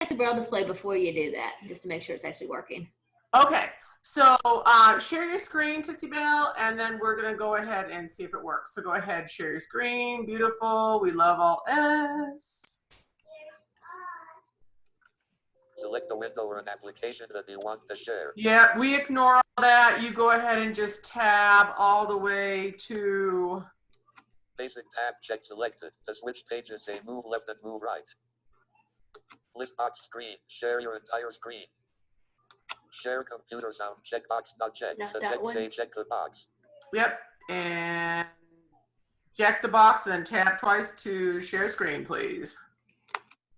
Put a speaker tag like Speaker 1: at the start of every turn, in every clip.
Speaker 1: the Braille display before you do that, just to make sure it's actually working.
Speaker 2: Okay, so share your screen, Tootsie Bell, and then we're gonna go ahead and see if it works. So go ahead, share your screen. Beautiful. We love all S.
Speaker 3: Select the window or an application that you want to share.
Speaker 2: Yeah, we ignore all that. You go ahead and just tab all the way to
Speaker 3: Basic tab check selected. To switch pages, say move left and move right. List box screen. Share your entire screen. Share computer sound checkbox not checked.
Speaker 1: Not
Speaker 3: To
Speaker 1: that
Speaker 3: check,
Speaker 1: one.
Speaker 3: say check the box.
Speaker 2: Yep, and check the box and then tab twice to share screen, please.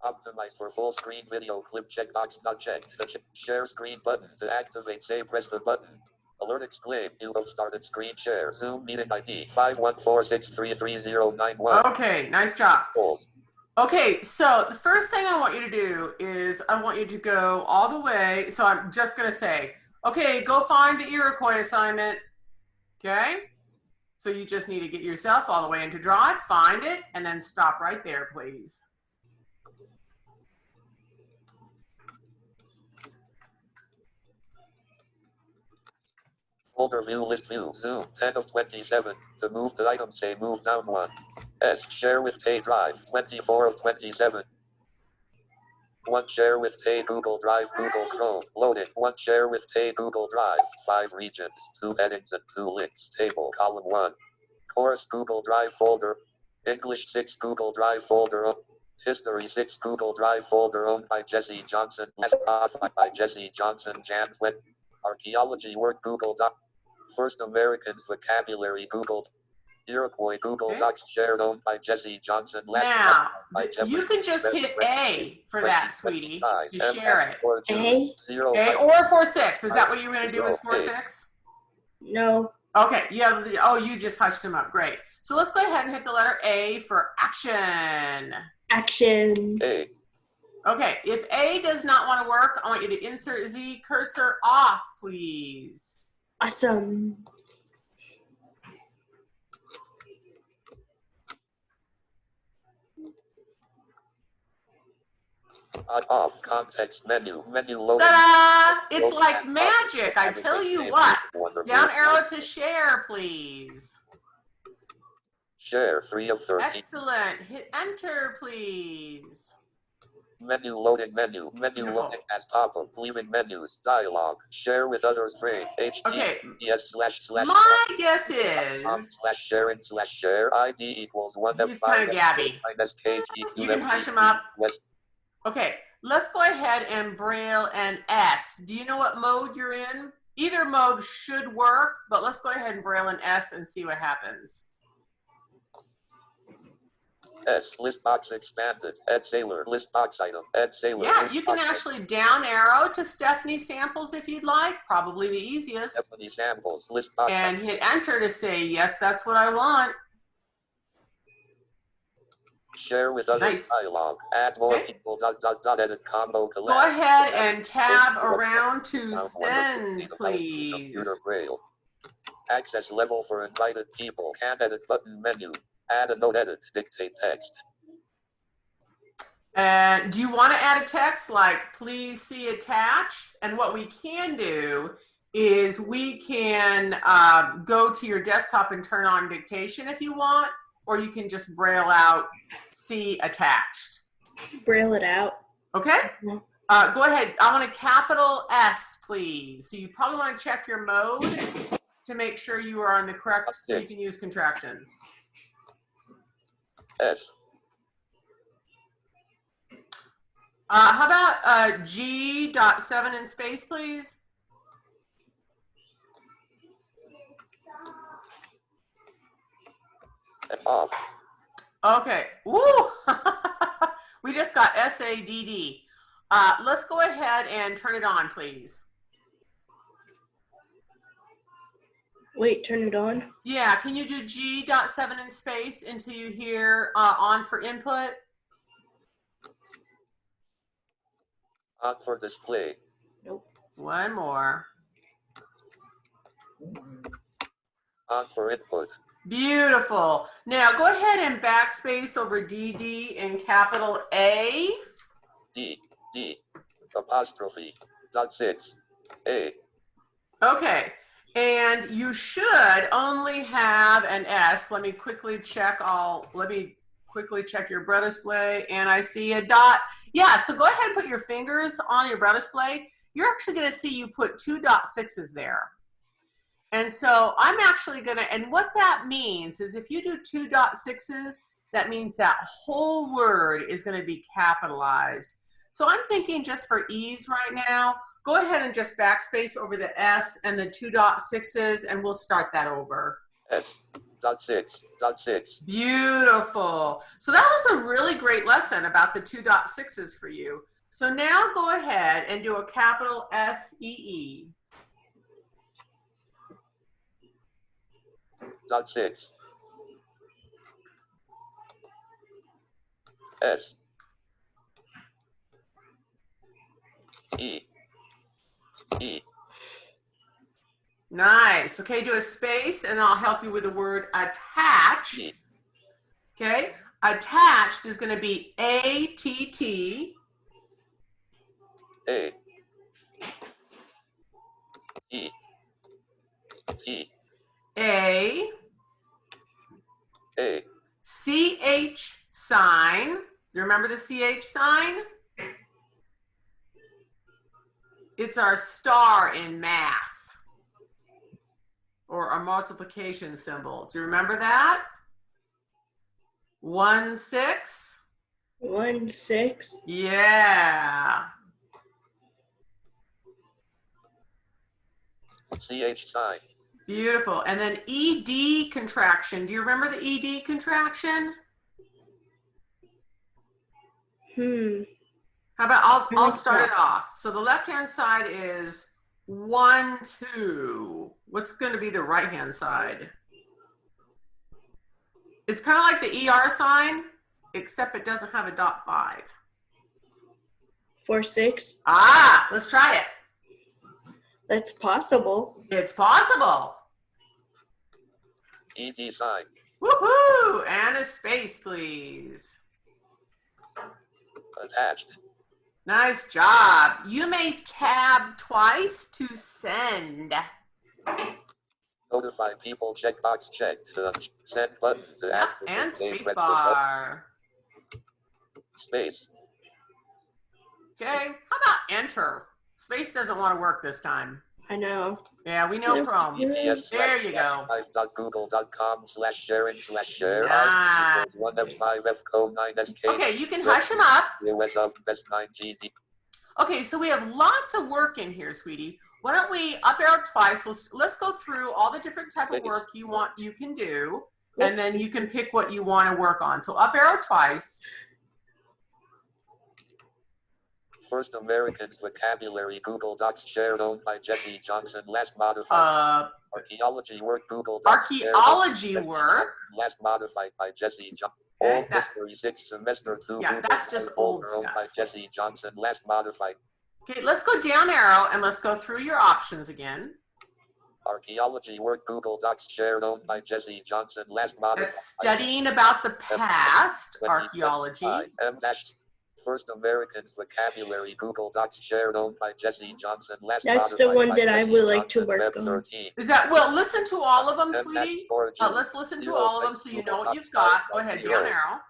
Speaker 3: Optimize for full screen video clip checkbox not checked. The share screen button. To activate, say press the button. Alert exclaim. You have started screen share. Zoom meeting ID 514633091.
Speaker 2: Okay, nice job.
Speaker 3: Goals.
Speaker 2: Okay, so the first thing I want you to do is I want you to go all the way. So I'm just going to say, okay, go find the Iroquois assignment. Okay, so you just need to get yourself all the way into Drive, find it, and then stop right there, please.
Speaker 3: Folder view list view. Zoom 10 of 27. To move the item, say move down 1. S. Share with Tay Drive 24 of 27. 1 share with Tay Google Drive Google Chrome. Loaded. 1 share with Tay Google Drive. 5 regions. 2 headings and 2 links. Table column 1. Course Google Drive folder. English 6 Google Drive folder. History 6 Google Drive folder owned by Jesse Johnson. Modified by Jesse Johnson. Jan 20. Archaeology work Google Doc. First Americans vocabulary Google. Iroquois Google Docs shared owned by Jesse Johnson.
Speaker 2: Now, you can just hit A for that, sweetie. You share it.
Speaker 1: A?
Speaker 2: A or 4-6. Is that what you were going to do is 4-6?
Speaker 1: No.
Speaker 2: Okay, yeah. Oh, you just hushed him up. Great. So let's go ahead and hit the letter A for action.
Speaker 1: Action.
Speaker 3: A.
Speaker 2: Okay, if A does not want to work, I want you to insert Z cursor off, please.
Speaker 1: Awesome.
Speaker 3: Off context menu loading.
Speaker 2: Ta-da! It's like magic. I tell you what. Down arrow to share, please.
Speaker 3: Share 3 of 13.
Speaker 2: Excellent. Hit enter, please.
Speaker 3: Menu loading menu loading as pop-up leaving menus dialog share with others frame
Speaker 2: Okay.
Speaker 3: https /
Speaker 2: My guess is
Speaker 3: /sharing/share ID equals 1
Speaker 2: he's kind of gabby.
Speaker 3: -kg.
Speaker 2: You can hush him up. Okay, let's go ahead and Braille and S. Do you know what mode you're in? Either mode should work, but let's go ahead and Braille and S and see what happens.
Speaker 3: S list box expanded. Ed Sailor list box item. Ed Sailor.
Speaker 2: Yeah, you can actually down arrow to Stephanie samples if you'd like. Probably the easiest.
Speaker 3: Stephanie samples list box.
Speaker 2: And hit enter to say yes, that's what I want.
Speaker 3: Share with others.
Speaker 2: Nice.
Speaker 3: Dialog. Add more people. Edit combo. Collect.
Speaker 2: Go ahead and tab around to send, please.
Speaker 3: Computer Braille. Access level for invited people. Can't edit button menu. Add a note edit. Dictate text.
Speaker 2: And do you want to add a text like please see attached? And what we can do is we can go to your desktop and turn on dictation if you want, or you can just Braille out see attached.
Speaker 1: Braille it out.
Speaker 2: Okay? Go ahead. I want a capital S, please. So you probably want to check your mode to make sure you are on the correct, so you can use contractions.
Speaker 3: S.
Speaker 2: How about G.7 in space, please?
Speaker 3: Off.
Speaker 2: Okay. Woo! We just got SADD. Let's go ahead and turn it on, please.
Speaker 1: Wait, turn it on?
Speaker 2: Yeah, can you do G.7 in space until you hear on for input?
Speaker 3: On for display.
Speaker 1: Nope.
Speaker 2: One more.
Speaker 3: On for input.
Speaker 2: Beautiful. Now go ahead and backspace over DD in capital A.
Speaker 3: D. D. Apostrophe. Dot 6. A.
Speaker 2: Okay, and you should only have an S. Let me quickly check your Braille display, and I see a dot. Yeah, so go ahead and put your fingers on your Braille display. You're actually gonna see you put 2.6s there. And so I'm actually gonna, and what that means is if you do 2.6s, that means that whole word is gonna be capitalized. So I'm thinking just for ease right now, go ahead and just backspace over the S and the 2.6s, and we'll start that over.
Speaker 3: S. Dot 6. Dot 6.
Speaker 2: Beautiful. So that was a really great lesson about the 2.6s for you. So now go ahead and do a capital S-E-E.
Speaker 3: Dot 6. S. E. E.
Speaker 2: Nice. Okay, do a space, and I'll help you with the word attached.
Speaker 3: E.
Speaker 2: Okay, attached is going to be A-T-T.
Speaker 3: A. E. T.
Speaker 2: A.
Speaker 3: A.
Speaker 2: C-H sign. You remember the C-H sign? It's our star in math, or our multiplication symbol. Do you remember that? 1, 6.
Speaker 1: 1, 6.
Speaker 2: Yeah.
Speaker 3: CH sign.
Speaker 2: Beautiful. And then ED contraction. Do you remember the ED contraction? How about I'll start it off. So the left-hand side is 1, 2. What's going to be the right-hand side? It's kind of like the ER sign, except it doesn't have a .5.
Speaker 1: 4, 6.
Speaker 2: Ah, let's try it.
Speaker 1: That's possible.
Speaker 2: It's possible.
Speaker 3: ED sign.
Speaker 2: Woohoo! And a space, please.
Speaker 3: Attached.
Speaker 2: Nice job. You may tab twice to send.
Speaker 3: Notify people checkbox checked. Send button to activate.
Speaker 2: And
Speaker 3: Save
Speaker 2: space
Speaker 3: record
Speaker 2: bar.
Speaker 3: button. Space.
Speaker 2: Okay, how about enter? Space doesn't want to work this time.
Speaker 1: I know.
Speaker 2: Yeah, we know Chrome. There you go.
Speaker 3: Google.com/sharing/share.
Speaker 2: Nice.
Speaker 3: 1F5F9SK.
Speaker 2: Okay, you can hush them up.
Speaker 3: US of best 9GD.
Speaker 2: Okay, so we have lots of work in here, sweetie. Why don't we up arrow twice? Let's go through all the different type of work you can do, and then you can pick what you want to work on. So up arrow twice.
Speaker 3: First Americans Vocabulary Google Docs shared owned by Jesse Johnson. Last modified. Archaeology work Google Docs.
Speaker 2: Archaeology work.
Speaker 3: Last modified by Jesse Johnson.
Speaker 2: Okay,
Speaker 3: Old History 6th semester 2.
Speaker 2: Yeah,
Speaker 3: Google
Speaker 2: that's just
Speaker 3: Docs
Speaker 2: old
Speaker 3: owned by
Speaker 2: stuff.
Speaker 3: Jesse Johnson. Last modified.
Speaker 2: Okay, let's go down arrow and let's go through your options again.
Speaker 3: Archaeology work Google Docs shared owned by Jesse Johnson. Last modified.
Speaker 2: That's studying about the past, archaeology.
Speaker 3: First Americans Vocabulary Google Docs shared owned by Jesse Johnson. Last
Speaker 1: That's the one that I would like to work on.
Speaker 2: Is that, well, listen to all of them, sweetie. Let's listen to all of them so you know what you've got. Go ahead, down arrow.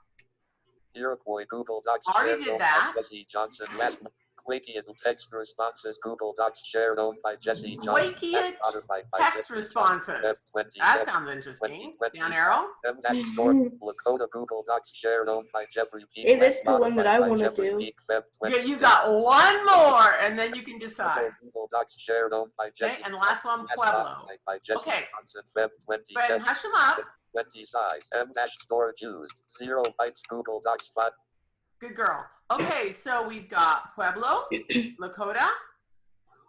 Speaker 3: Iroquois Google Docs
Speaker 2: Already did that.
Speaker 3: Jesse Johnson. Last Quakian text responses Google Docs shared owned by Jesse Johnson.
Speaker 2: Quakian text responses. That sounds interesting. Down arrow.
Speaker 3: Lakota Google Docs shared owned by Jeffrey P.
Speaker 1: Hey, that's the one that I want to do.
Speaker 2: Yeah, you got one more, and then you can decide.
Speaker 3: Google Docs shared owned by Jesse.
Speaker 2: Okay, and the last one, Pueblo. Okay. Go ahead and hush them up.
Speaker 3: 20 size. M-storage used. 0 bytes Google Docs spot.
Speaker 2: Good girl. Okay, so we've got Pueblo, Lakota,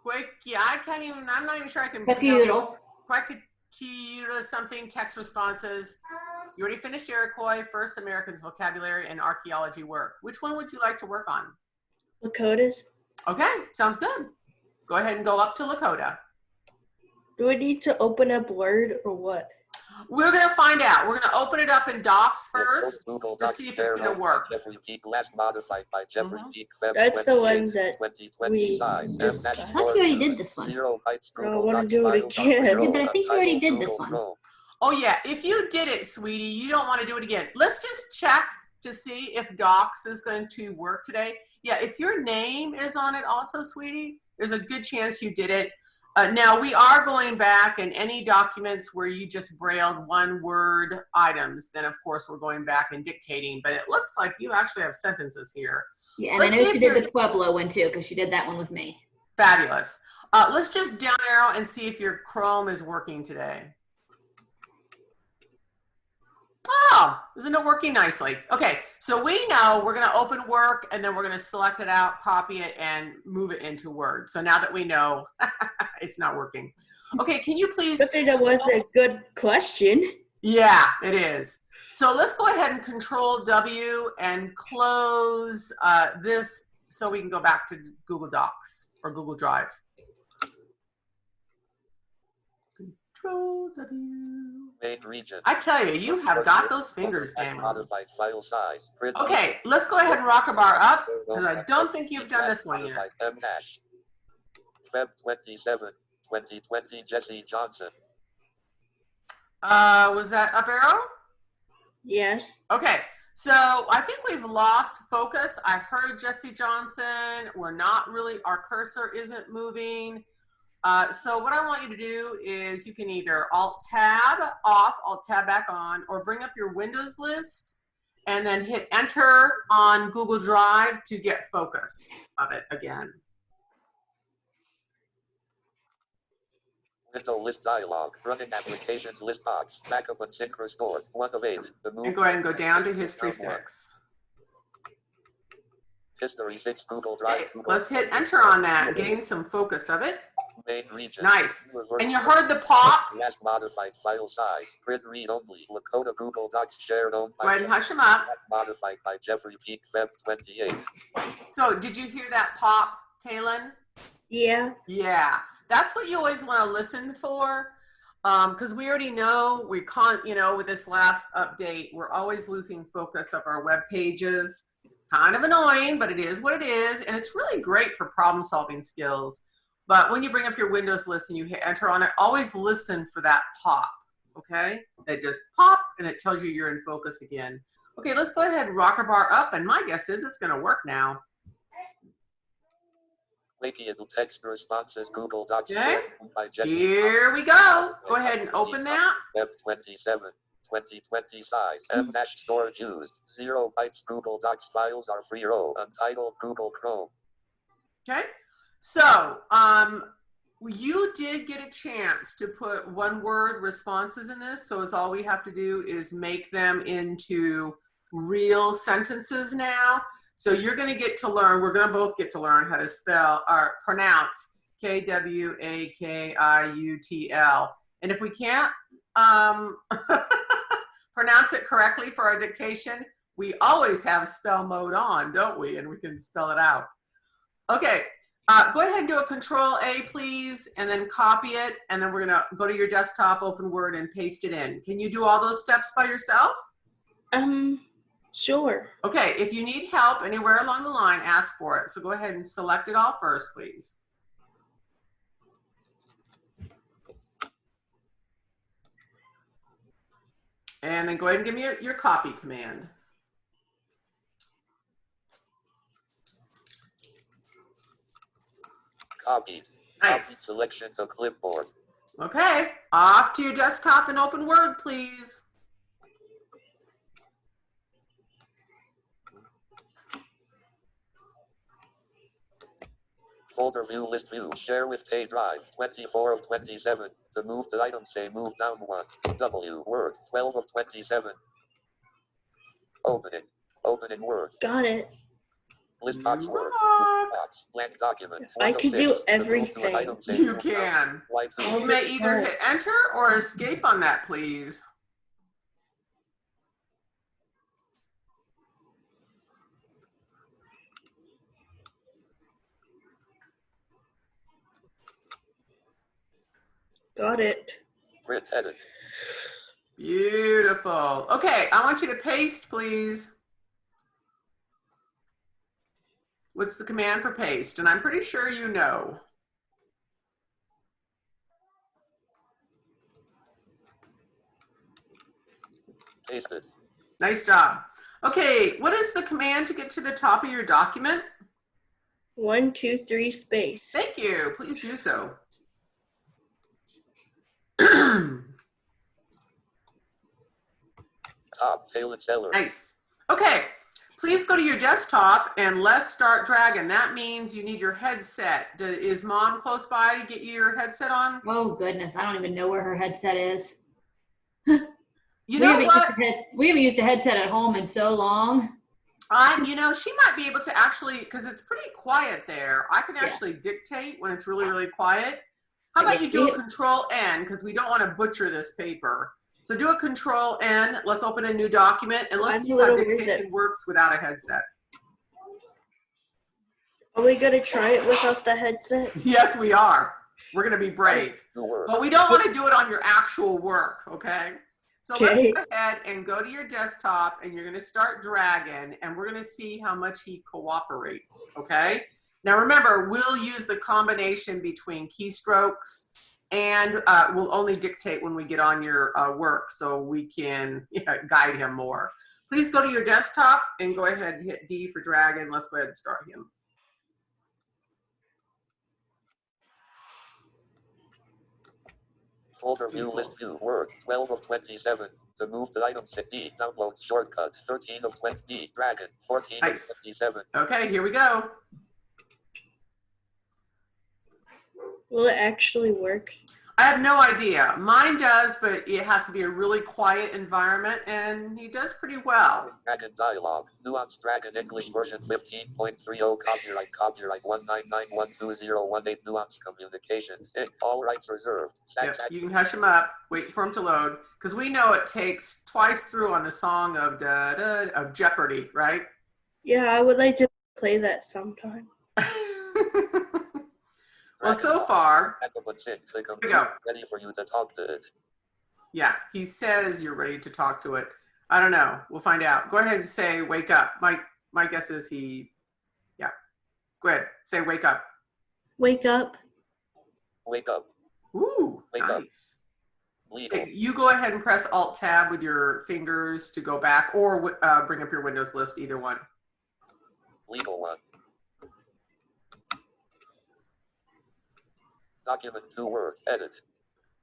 Speaker 2: I'm not even sure I can. Quackatiro something, text responses. You already finished Iroquois, First Americans Vocabulary, and Archaeology work. Which one would you like to work on?
Speaker 1: Lakotas.
Speaker 2: Okay, sounds good. Go ahead and go up to Lakota.
Speaker 1: Do I need to open up Word or what?
Speaker 2: We're going to find out. We're going to open it up in Docs first
Speaker 3: Google
Speaker 2: to
Speaker 3: Docs
Speaker 2: see if it's
Speaker 3: shared
Speaker 2: going to
Speaker 3: on
Speaker 2: work.
Speaker 3: Jeffrey Peak, last modified by Jeffrey Peak, Feb
Speaker 1: That's the one
Speaker 3: 28,
Speaker 1: that
Speaker 3: 2020
Speaker 1: we
Speaker 3: size.
Speaker 1: just
Speaker 3: M-dash
Speaker 1: got.
Speaker 4: I thought you already did this one.
Speaker 3: 0 bytes.
Speaker 1: No, I
Speaker 3: Google
Speaker 1: wanna
Speaker 3: Docs
Speaker 1: do it
Speaker 3: files are free
Speaker 1: again.
Speaker 3: roll,
Speaker 4: Yeah, but I think you already
Speaker 3: untitled
Speaker 4: did this
Speaker 3: Google
Speaker 4: one.
Speaker 3: Chrome.
Speaker 2: Oh yeah, if you did it, sweetie, you don't want to do it again. Let's just check to see if Docs is going to work today. Yeah, if your name is on it also, sweetie, there's a good chance you did it. Now we are going back, and any documents where you just brailled one word items, then of course we're going back and dictating, but it looks like you actually have sentences here.
Speaker 4: Yeah, and
Speaker 2: Let's
Speaker 4: I
Speaker 2: see
Speaker 4: know
Speaker 2: if
Speaker 4: she did
Speaker 2: you're-
Speaker 4: the Pueblo one too, because she did that one with me.
Speaker 2: Fabulous. Let's just down arrow and see if your Chrome is working today. Oh, isn't it working nicely? Okay, so we know we're going to open work and then we're going to select it out, copy it, and move it into Word. So now that we know it's not working. Okay, can you please?
Speaker 1: But that was a good question.
Speaker 2: Yeah, it is. So let's go ahead and Control W and close this so we can go back to Google Docs or Google Drive. Control W.
Speaker 3: Main region.
Speaker 2: I tell you, you have got those fingers down.
Speaker 3: Modified file size. Print
Speaker 2: Okay, let's go ahead and rock a bar up, because I don't think you've done this one yet.
Speaker 3: M-dash. Feb 27, 2020, Jesse Johnson.
Speaker 2: Was that up arrow?
Speaker 1: Yes.
Speaker 2: Okay, so I think we've lost focus. I heard Jesse Johnson. We're not really, our cursor isn't moving. So what I want you to do is you can either Alt-Tab off, Alt-Tab back on, or bring up your Windows list and then hit Enter on Google Drive to get focus of it again.
Speaker 3: Window list dialog. Running applications list box. Backup and sync restored. 1 of 8. The move.
Speaker 2: And go ahead and go down to History 6.
Speaker 3: History 6. Google Drive.
Speaker 2: Okay, let's hit Enter on that and gain some focus of it.
Speaker 3: Main region.
Speaker 2: Nice. And you heard the pop.
Speaker 3: Last modified file size. Print read only. Lakota Google Docs shared on.
Speaker 2: Go ahead and hush them up.
Speaker 3: Modified by Jeffrey Peak, Feb 28.
Speaker 2: So did you hear that pop, Taylin?
Speaker 1: Yeah.
Speaker 2: Yeah, that's what you always want to listen for, because we already know we can't, you know, with this last update, we're always losing focus of our web pages. Kind of annoying, but it is what it is, and it's really great for problem-solving skills. But when you bring up your Windows list and you hit Enter on it, always listen for that pop, okay? It just pop, and it tells you you're in focus again. Okay, let's go ahead and rock our bar up, and my guess is it's going to work now.
Speaker 3: Lakiable text responses Google Docs.
Speaker 2: Okay.
Speaker 3: By Jesse.
Speaker 2: Here we go. Go ahead and open that.
Speaker 3: Feb 27, 2020 size. M-dash storage used. 0 bytes. Google Docs files are free row. Untitled Google Chrome.
Speaker 2: Okay. So, you did get a chance to put one-word responses in this, so all we have to do is make them into real sentences now. So you're going to get to learn, we're going to both get to learn how to spell or pronounce Kwakitl. And if we can't pronounce it correctly for our dictation, we always have spell mode on, don't we? And we can spell it out. Okay. Go ahead and do a Control A, please, and then copy it. And then we're going to go to your desktop, open Word, and paste it in. Can you do all those steps by yourself?
Speaker 1: Sure.
Speaker 2: Okay, if you need help anywhere along the line, ask for it. So go ahead and select it all first, please. And then go ahead and give me your copy command.
Speaker 3: Copied.
Speaker 2: Nice.
Speaker 3: Copied selection to clipboard.
Speaker 2: Okay, off to your desktop and open Word, please.
Speaker 3: Folder view, list view, share with Tay Drive, 24 of 27. To move the item, say move down 1. W, Word, 12 of 27. Opening. Opening Word.
Speaker 1: Got it.
Speaker 3: List box Word.
Speaker 2: Rock.
Speaker 3: Box, blank document.
Speaker 1: I
Speaker 3: 1 of
Speaker 1: could
Speaker 3: 6.
Speaker 1: do
Speaker 3: To move to an
Speaker 1: everything.
Speaker 3: item, say
Speaker 2: You
Speaker 3: move down.
Speaker 2: can.
Speaker 3: White
Speaker 1: Oh,
Speaker 2: You may either hit Enter or Escape on that, please.
Speaker 1: Got it.
Speaker 3: Grid headed.
Speaker 2: Beautiful. Okay, I want you to paste, please. What's the command for paste? And I'm pretty sure you know.
Speaker 3: Pasted.
Speaker 2: Nice job. Okay, what is the command to get to the top of your document?
Speaker 1: 1, 2, 3 space.
Speaker 2: Thank you. Please do so.
Speaker 3: Top, Taylin seller.
Speaker 2: Nice. Okay, please go to your desktop and let's start dragging. That means you need your headset. Is mom close by to get you your headset on?
Speaker 4: Oh goodness, I don't even know where her headset is.
Speaker 2: You know what?
Speaker 4: We haven't used a headset at home in so long.
Speaker 2: You know, she might be able to actually, because it's pretty quiet there. I can actually dictate when it's really, really quiet. How about you do a Control N, because we don't want to butcher this paper. So do a Control N. Let's open a new document and let's see how dictation works without a headset.
Speaker 1: Are we going to try it without the headset?
Speaker 2: Yes, we are. We're going to be brave. But we don't want to do it on your actual work, okay? So let's go ahead and go to your desktop and you're going to start dragging and we're going to see how much he cooperates, okay? Now remember, we'll use the combination between keystrokes and we'll only dictate when we get on your work so we can guide him more. Please go to your desktop and go ahead and hit D for dragon. Let's go ahead and start him.
Speaker 3: Folder view list view Word 12 of 27. To move the items set D. Downloads shortcut 13 of 20 D. Dragon 14 of 27.
Speaker 2: Okay, here we go.
Speaker 1: Will it actually work?
Speaker 2: I have no idea. Mine does, but it has to be a really quiet environment, and he does pretty well.
Speaker 3: Dragon dialog. Nuance Dragon English version 15.30. Copyright 199120118. Nuance Communications. All rights reserved.
Speaker 2: Yep, you can hush him up. Wait for him to load, because we know it takes twice through on the song of of Jeopardy, right?
Speaker 1: Yeah, I would like to play that sometime.
Speaker 2: Well, so far, here we go.
Speaker 3: Ready for you to talk to it.
Speaker 2: Yeah, he says you're ready to talk to it. I don't know. We'll find out. Go ahead and say, wake up. My guess is yeah. Go ahead. Say, wake up.
Speaker 1: Wake up.
Speaker 3: Wake up.
Speaker 2: Ooh,
Speaker 3: wake
Speaker 2: nice.
Speaker 3: Up. Legal.
Speaker 2: You go ahead and press Alt-Tab with your fingers to go back or bring up your Windows list, either one.
Speaker 3: Legal one. Document 2 Word. Edit.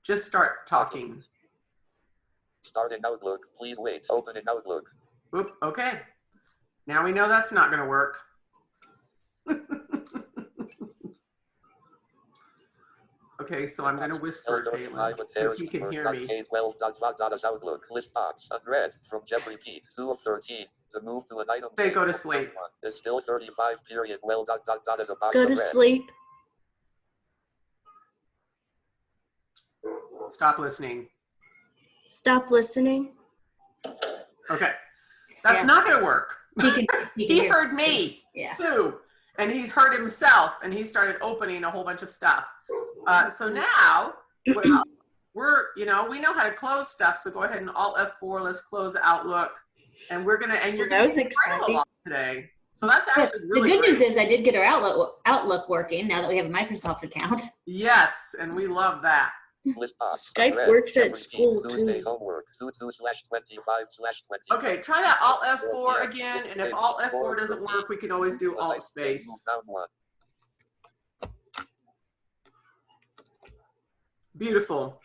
Speaker 2: Just start talking.
Speaker 3: Starting Outlook. Please wait. Opening Outlook.
Speaker 2: Oop, okay. Now we know that's not going to work. Okay, so I'm going to whisper to Taylin because he can hear me.
Speaker 3: Outlook. List box. Unread. From Jeffrey P. 2 of 13. To move to an item.
Speaker 2: Say go to sleep.
Speaker 3: Is still 35 period. As a box.
Speaker 1: Go to sleep.
Speaker 2: Stop listening.
Speaker 1: Stop listening.
Speaker 2: Okay. That's not going to work. He heard me too. And he's heard himself and he started opening a whole bunch of stuff. So now, well, we know how to close stuff. So go ahead and Alt F4. Let's close Outlook. And you're going to
Speaker 1: exciting
Speaker 2: a lot today. So that's actually really
Speaker 4: the good news is I did get our Outlook working now that we have a Microsoft account.
Speaker 2: Yes. And we love that.
Speaker 1: Skype works at school too.
Speaker 3: Homework 22/25/20.
Speaker 2: Okay, try that Alt F4 again, and if Alt F4 doesn't work, we can always do Alt space. Beautiful.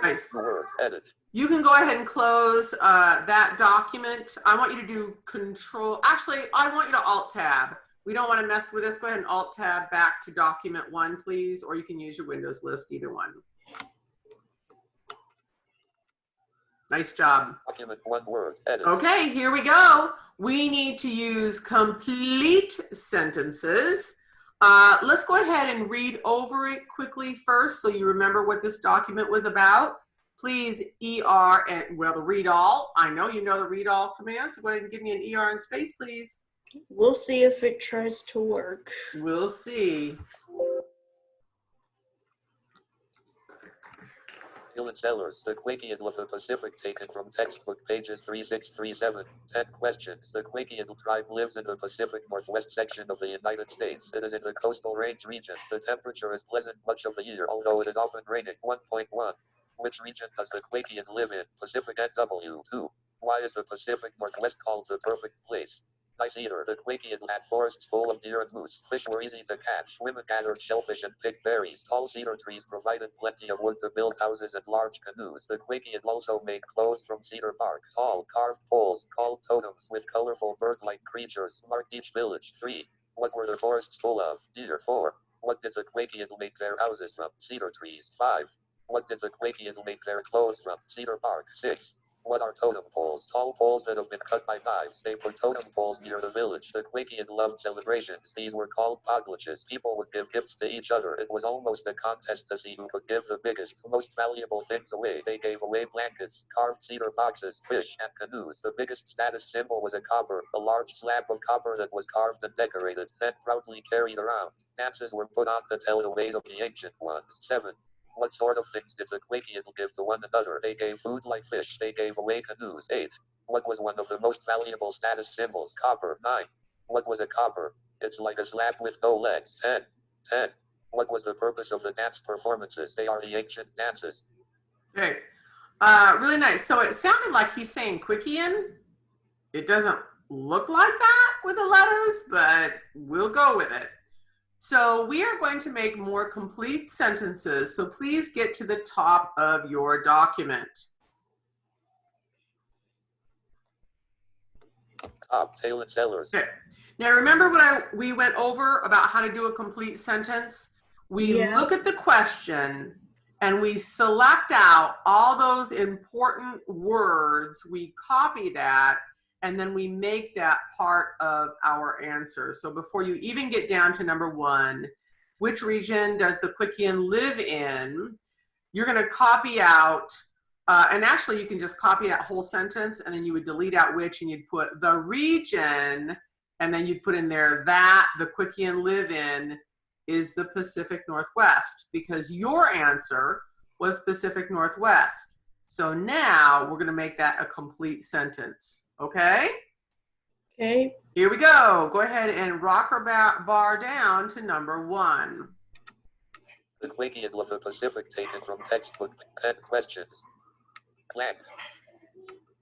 Speaker 2: Nice.
Speaker 3: Edit.
Speaker 2: You can go ahead and close that document. I want you to do Control. Actually, I want you to Alt Tab. We don't want to mess with this. Go ahead and Alt Tab back to document 1, please, or you can use your Windows list, either one. Nice job.
Speaker 3: Document 1 Word. Edit.
Speaker 2: Okay, here we go. We need to use complete sentences. Let's go ahead and read over it quickly first so you remember what this document was about. Please ER and, well, the read all. I know you know the read all command, so go ahead and give me an ER in space, please.
Speaker 1: We'll see if it tries to work.
Speaker 2: We'll see.
Speaker 3: Taylin Sellers, the Quakian of the Pacific, taken from textbook pages 3637. 10 questions. The Quakian tribe lives in the Pacific Northwest section of the United States. It is in the coastal range region. The temperature is pleasant much of the year, although it is often raining. 1.1. Which region does the Quakian live in? Pacific NW. 2. Why is the Pacific Northwest called the perfect place? Nice eater. The Quakian had forests full of deer and moose. Fish were easy to catch. Women gathered shellfish and picked berries. Tall cedar trees provided plenty of wood to build houses and large canoes. The Quakian also made clothes from cedar bark. Tall carved poles called totems with colorful bird-like creatures marked each village. 3. What were the forests full of? Deer. 4. What did the Quakian make their houses from? Cedar trees. 5. What did the Quakian make their clothes from? Cedar bark. 6. What are totem poles? Tall poles that have been cut by knives. They put totem poles near the village. The Quakian loved celebrations. These were called potlatches. People would give gifts to each other. It was almost a contest to see who could give the biggest, most valuable things away. They gave away blankets, carved cedar boxes, fish, and canoes. The biggest status symbol was a copper, a large slab of copper that was carved and decorated, then proudly carried around. Dances were put on to tell the ways of the ancient ones. 7. What sort of things did the Quakian give to one another? They gave food like fish. They gave away canoes. 8. What was one of the most valuable status symbols? Copper. 9. What was a copper? It's like a slab with no legs. 10. 10. What was the purpose of the dance performances? They are the ancient dances.
Speaker 2: Okay. Really nice. So it sounded like he's saying Quickian. It doesn't look like that with the letters, but we'll go with it. So we are going to make more complete sentences. So please get to the top of your document.
Speaker 3: Top, Taylin Sellers.
Speaker 2: Okay. Now remember what we went over about how to do a complete sentence? We look at the question and we select out all those important words. We copy that and then we make that part of our answer. So before you even get down to number 1, which region does the Quakian live in? You're going to copy out, and actually you can just copy that whole sentence and then you would delete out which and you'd put the region and then you'd put in there that the Quakian live in is the Pacific Northwest because your answer was Pacific Northwest. So now we're going to make that a complete sentence. Okay?
Speaker 1: Okay.
Speaker 2: Here we go. Go ahead and rock our bar down to number 1.
Speaker 3: The Quakian of the Pacific, taken from textbook. 10 questions. Blank.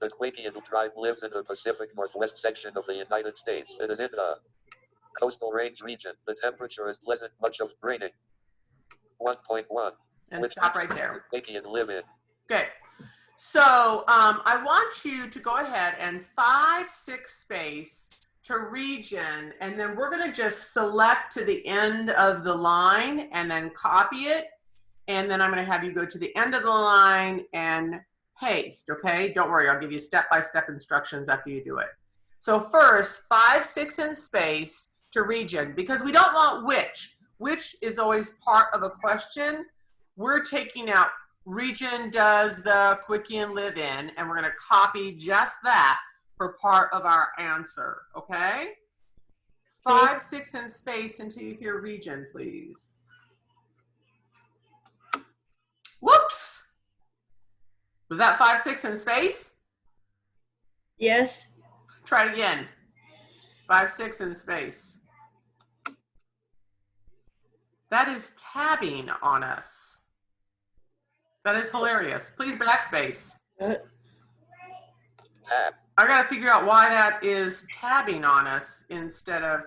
Speaker 3: The Quakian tribe lives in the Pacific Northwest section of the United States. It is in the coastal range region. The temperature is pleasant, much of raining. 1.1.
Speaker 2: And
Speaker 3: Which
Speaker 2: stop
Speaker 3: region
Speaker 2: right there.
Speaker 3: does the Quakian live in?
Speaker 2: Okay. So I want you to go ahead and 5-6 space to region, and then we're going to just select to the end of the line and then copy it. And then I'm going to have you go to the end of the line and paste, okay? Don't worry, I'll give you step-by-step instructions after you do it. So first, 5-6 in space to region, because we don't want which. Which is always part of a question. We're taking out region does the Quakian live in, and we're going to copy just that for part of our answer, okay? 5-6 in space until you hear region, please. Whoops! Was that 5-6 in space?
Speaker 1: Yes.
Speaker 2: Try it again. 5-6 in space. That is tabbing on us. That is hilarious. Please backspace.
Speaker 3: Tab.
Speaker 2: I gotta figure out why that is tabbing on us instead of,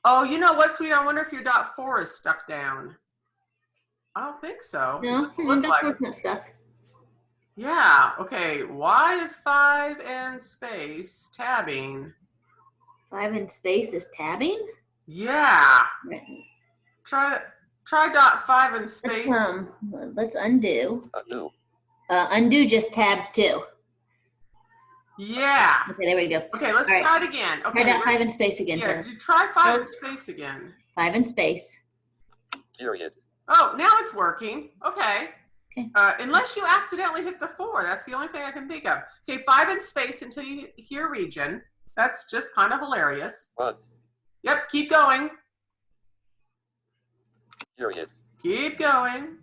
Speaker 2: oh, you know what, sweetie? I wonder if your dot 4 is stuck down. I don't think so. It
Speaker 4: No,
Speaker 2: doesn't look
Speaker 4: that's
Speaker 2: like
Speaker 4: not stuff.
Speaker 2: Yeah, okay. Why is 5 and space tabbing?
Speaker 4: 5 in space is tabbing?
Speaker 2: Yeah.
Speaker 4: Right.
Speaker 2: Try dot 5 and space.
Speaker 4: Let's undo.
Speaker 3: Undo.
Speaker 4: Undo just tab 2.
Speaker 2: Yeah.
Speaker 4: Okay, there we go.
Speaker 2: Okay, let's
Speaker 4: All right.
Speaker 2: try it again. Okay.
Speaker 4: Try dot 5 in space again.
Speaker 2: Yeah,
Speaker 4: Taylor.
Speaker 2: try 5 and space again.
Speaker 4: 5 in space.
Speaker 3: Period.
Speaker 2: Oh, now it's working. Okay.
Speaker 4: Okay.
Speaker 2: Unless you accidentally hit the 4. That's the only thing I can think of. Okay, 5 in space until you hear region. That's just kind of hilarious.
Speaker 3: 1.
Speaker 2: Yep, keep going.
Speaker 3: Period.
Speaker 2: Keep going.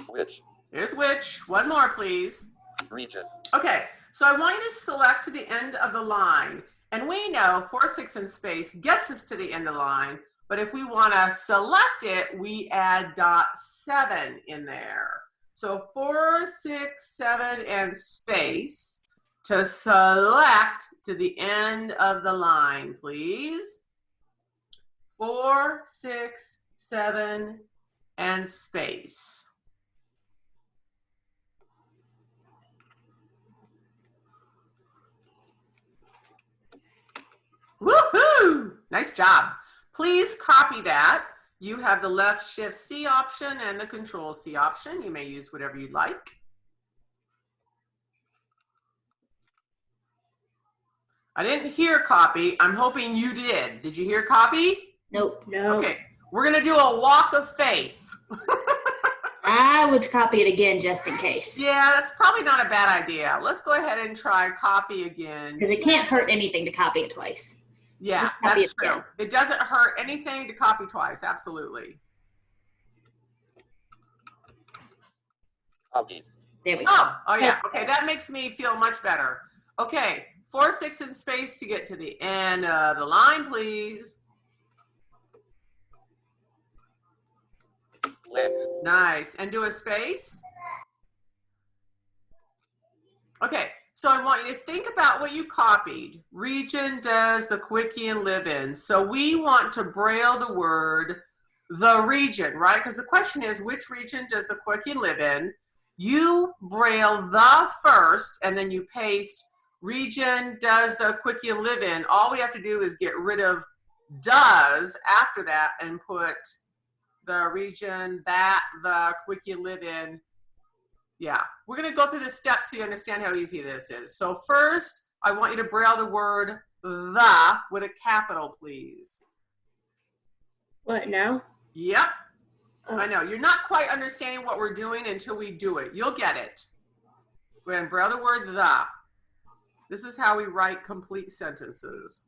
Speaker 3: Which.
Speaker 2: There's which. One more, please.
Speaker 3: Region.
Speaker 2: Okay, so I want you to select to the end of the line. And we know 4, 6, and space gets us to the end of the line. But if we want to select it, we add .7 in there. So 4, 6, 7, and space to select to the end of the line, please. 4, 6, 7, and space. Woohoo! Nice job. Please copy that. You have the left shift C option and the control C option. You may use whatever you'd like. I didn't hear copy. I'm hoping you did. Did you hear copy?
Speaker 4: Nope.
Speaker 1: No.
Speaker 2: Okay, we're gonna do a walk of faith.
Speaker 4: I would copy it again just in case.
Speaker 2: Yeah, that's probably not a bad idea. Let's go ahead and try copy again.
Speaker 4: Because it can't hurt anything to copy it twice.
Speaker 2: Yeah,
Speaker 4: Let's copy
Speaker 2: that's
Speaker 4: it
Speaker 2: true.
Speaker 4: again.
Speaker 2: It doesn't hurt anything to copy twice, absolutely.
Speaker 3: Copied.
Speaker 4: There we go.
Speaker 2: Oh yeah, okay, that makes me feel much better. Okay, 4, 6, and space to get to the end of the line, please.
Speaker 3: Leg.
Speaker 2: Nice, and do a space. Okay, so I want you to think about what you copied. Region does the Quickian live in. So we want to braille the word the region, right? Because the question is, which region does the Quickian live in? You braille the first, and then you paste region does the Quickian live in. All we have to do is get rid of does after that and put the region that the Quickian live in. Yeah, we're gonna go through the steps so you understand how easy this is. So first, I want you to braille the word the with a capital, please.
Speaker 1: What now?
Speaker 2: Yep,
Speaker 1: Oh.
Speaker 2: I know. You're not quite understanding what we're doing until we do it. You'll get it. Go ahead and braille the word the. This is how we write complete sentences.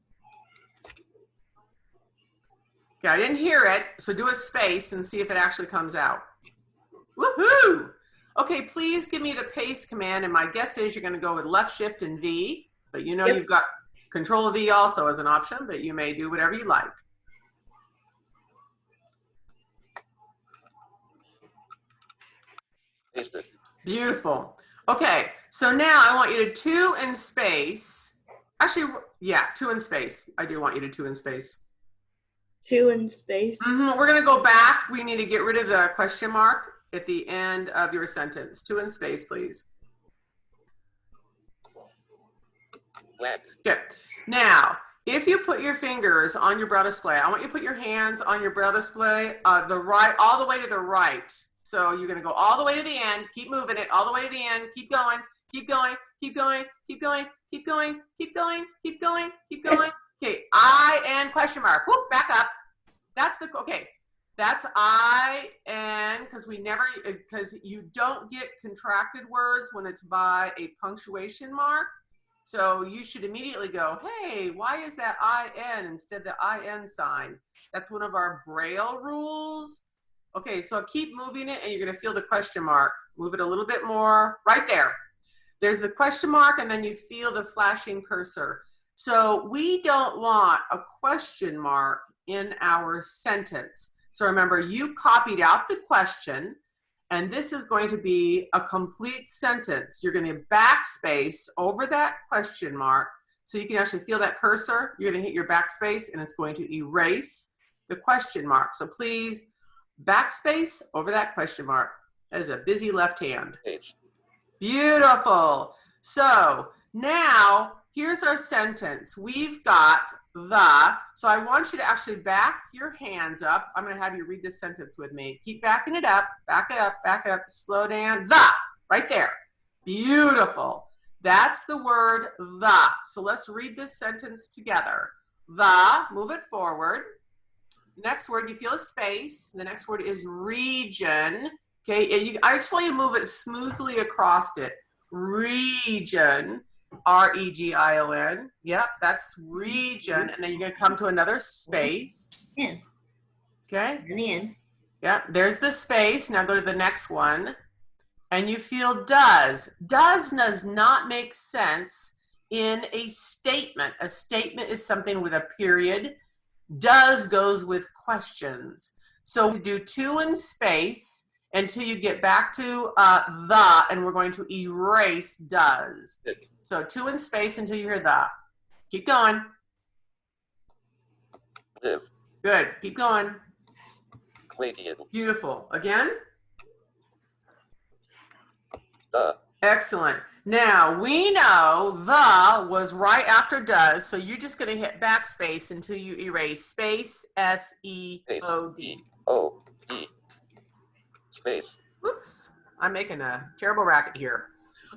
Speaker 2: Okay, I didn't hear it, so do a space and see if it actually comes out. Woohoo! Okay, please give me the paste command, and my guess is you're going to go with left shift and V, but you know
Speaker 1: Yep.
Speaker 2: you've got control V also as an option, but you may do whatever you like.
Speaker 3: Pasted.
Speaker 2: Beautiful. Okay, so now I want you to 2 in space. Actually, yeah, 2 in space. I do want you to 2 in space.
Speaker 1: 2 in space.
Speaker 2: We're going to go back. We need to get rid of the question mark at the end of your sentence. 2 in space, please.
Speaker 3: Leg.
Speaker 2: Okay. Now, if you put your fingers on your braille display, I want you to put your hands on your braille display, all the way to the right. So you're going to go all the way to the end. Keep moving it all the way to the end. Keep going. Keep going. Keep going. Keep going. Keep going. Keep going. Keep going. Keep going. Okay. I and question mark. Whoop, back up. That's the okay. That's I and because you don't get contracted words when it's by a punctuation mark. So you should immediately go, hey, why is that IN instead of the IN sign? That's one of our Braille rules. Okay, so keep moving it and you're gonna feel the question mark. Move it a little bit more, right there. There's the question mark and then you feel the flashing cursor. So we don't want a question mark in our sentence. So remember, you copied out the question, and this is going to be a complete sentence. You're going to backspace over that question mark so you can actually feel that cursor. You're going to hit your backspace, and it's going to erase the question mark. So please backspace over that question mark. That is a busy left hand.
Speaker 3: Page.
Speaker 2: Beautiful. So now here's our sentence. We've got the, so I want you to actually back your hands up. I'm going to have you read this sentence with me. Keep backing it up, back it up, back it up, slow down. The, right there. Beautiful. That's the word the. So let's read this sentence together. The, move it forward. Next word, you feel a space. The next word is region. Okay, I just want you to move it smoothly across it. Region. R-E-G-I-O-N. Yep, that's region. And then you're going to come to another space.
Speaker 4: In.
Speaker 2: Okay.
Speaker 4: In the end.
Speaker 2: Yeah, there's the space. Now go to the next one. and you feel does. Does not make sense in a statement. A statement is something with a period. Does goes with questions. So we do 2 in space until you get back to the, and we're going to erase does. So 2 in space until you hear the. Keep going.
Speaker 3: Live.
Speaker 2: Good. Keep going.
Speaker 3: Canadian.
Speaker 2: Beautiful. Again.
Speaker 3: The.
Speaker 2: Excellent. Now, we know the was right after does, so you're just going to hit backspace until you erase space, S-E-O-D.
Speaker 3: O-D. Space.
Speaker 2: Oops, I'm making a terrible racket here.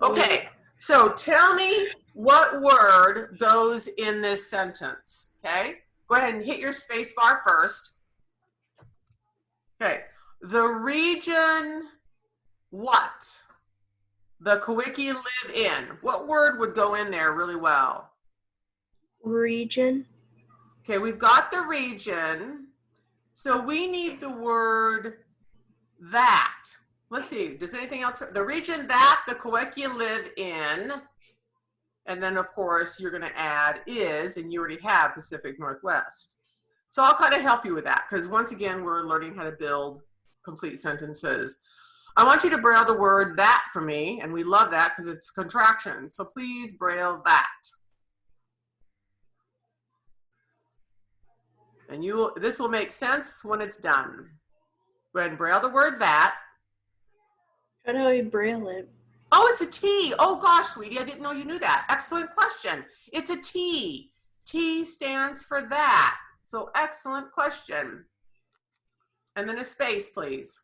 Speaker 2: Okay, so tell me what word goes in this sentence, okay? Go ahead and hit your space bar first. Okay, the region what? The Kawiki live in. What word would go in there really well?
Speaker 1: Region.
Speaker 2: Okay, we've got the region. So we need the word that. Let's see, does anything else? The region that the Kawiki live in. And then, of course, you're going to add is, and you already have Pacific Northwest. So I'll kind of help you with that because, once again, we're learning how to build complete sentences. I want you to braille the word that for me, and we love that because it's contraction. So please braille that. And this will make sense when it's done. Go ahead and braille the word that.
Speaker 1: How do I braille it?
Speaker 2: Oh, it's a T. Oh gosh, sweetie, I didn't know you knew that. Excellent question. It's a T. T stands for that. So excellent question. And then a space, please.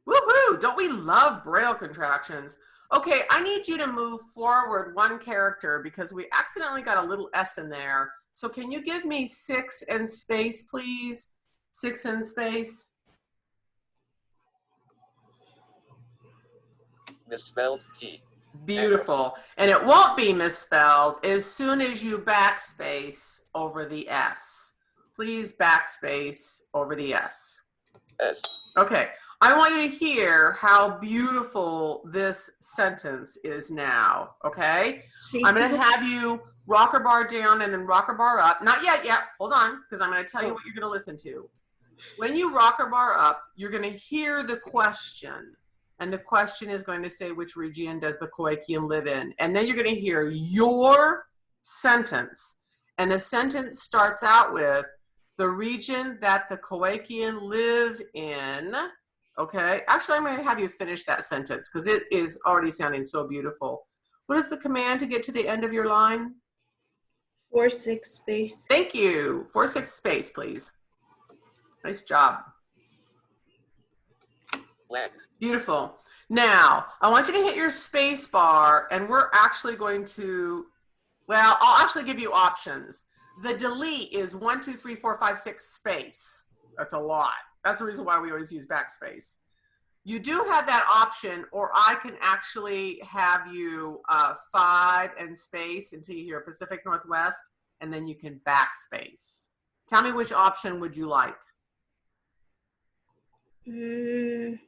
Speaker 2: Woohoo! Don't we love braille contractions? Okay, I need you to move forward 1 character because we accidentally got a little S in there. So can you give me 6 and space, please? 6 and space.
Speaker 3: Misspelled T.
Speaker 2: Beautiful. And it won't be misspelled as soon as you backspace over the S. Please backspace over the S.
Speaker 3: S.
Speaker 2: Okay. I want you to hear how beautiful this sentence is now, okay? I'm going to have you rocker bar down and then rocker bar up. Not yet. Hold on, because I'm going to tell you what you're going to listen to. When you rocker bar up, you're going to hear the question. And the question is going to say, which region does the Koikian live in? And then you're going to hear your sentence. And the sentence starts out with, the region that the Koikian live in. Okay, actually, I'm going to have you finish that sentence because it is already sounding so beautiful. What is the command to get to the end of your line?
Speaker 1: 4-6 space.
Speaker 2: Thank you. 4-6 space, please. Nice job.
Speaker 3: Black.
Speaker 2: Beautiful. Now, I want you to hit your space bar, and we're actually going to, well, I'll actually give you options. The delete is 1, 2, 3, 4, 5, 6 space. That's a lot. That's the reason why we always use backspace. You do have that option, or I can actually have you 5 and space until you hear Pacific Northwest, and then you can backspace. Tell me which option would you like? You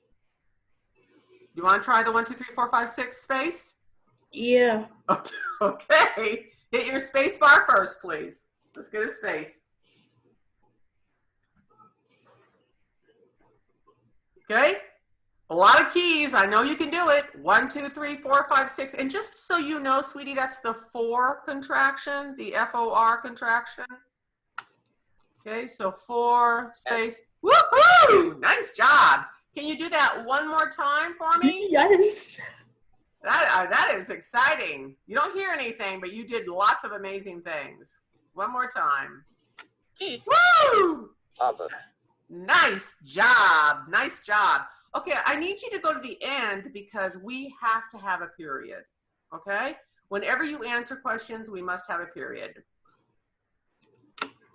Speaker 2: want to try the 1, 2, 3, 4, 5, 6 space?
Speaker 1: Yeah.
Speaker 2: Okay. Hit your space bar first, please. Let's get a space. Okay. A lot of keys. I know you can do it. 1, 2, 3, 4, 5, 6. And just so you know, sweetie, that's the 4 contraction, the F-O-R contraction. Okay, so 4 space. Woohoo! Nice job. Can you do that one more time for me?
Speaker 1: Yes.
Speaker 2: That is exciting. You don't hear anything, but you did lots of amazing things. One more time. Woo!
Speaker 3: Papa.
Speaker 2: Nice job. Nice job. Okay, I need you to go to the end because we have to have a period. Okay? Whenever you answer questions, we must have a period.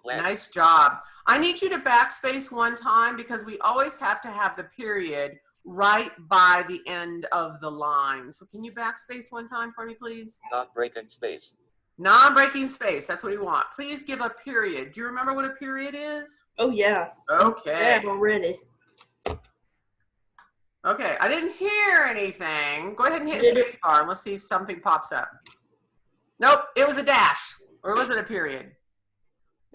Speaker 2: Nice job. I need you to backspace one time because we always have to have the period right by the end of the line. So can you backspace one time for me, please?
Speaker 3: Non-breaking space.
Speaker 2: Non-breaking space. That's what we want. Please give a period. Do you remember what a period is?
Speaker 1: Oh, yeah.
Speaker 2: Okay.
Speaker 1: Yeah, already.
Speaker 2: Okay, I didn't hear anything. Go ahead and hit
Speaker 1: Did it-
Speaker 2: space bar and let's see if something pops up. Nope, it was a dash. Or was it a period?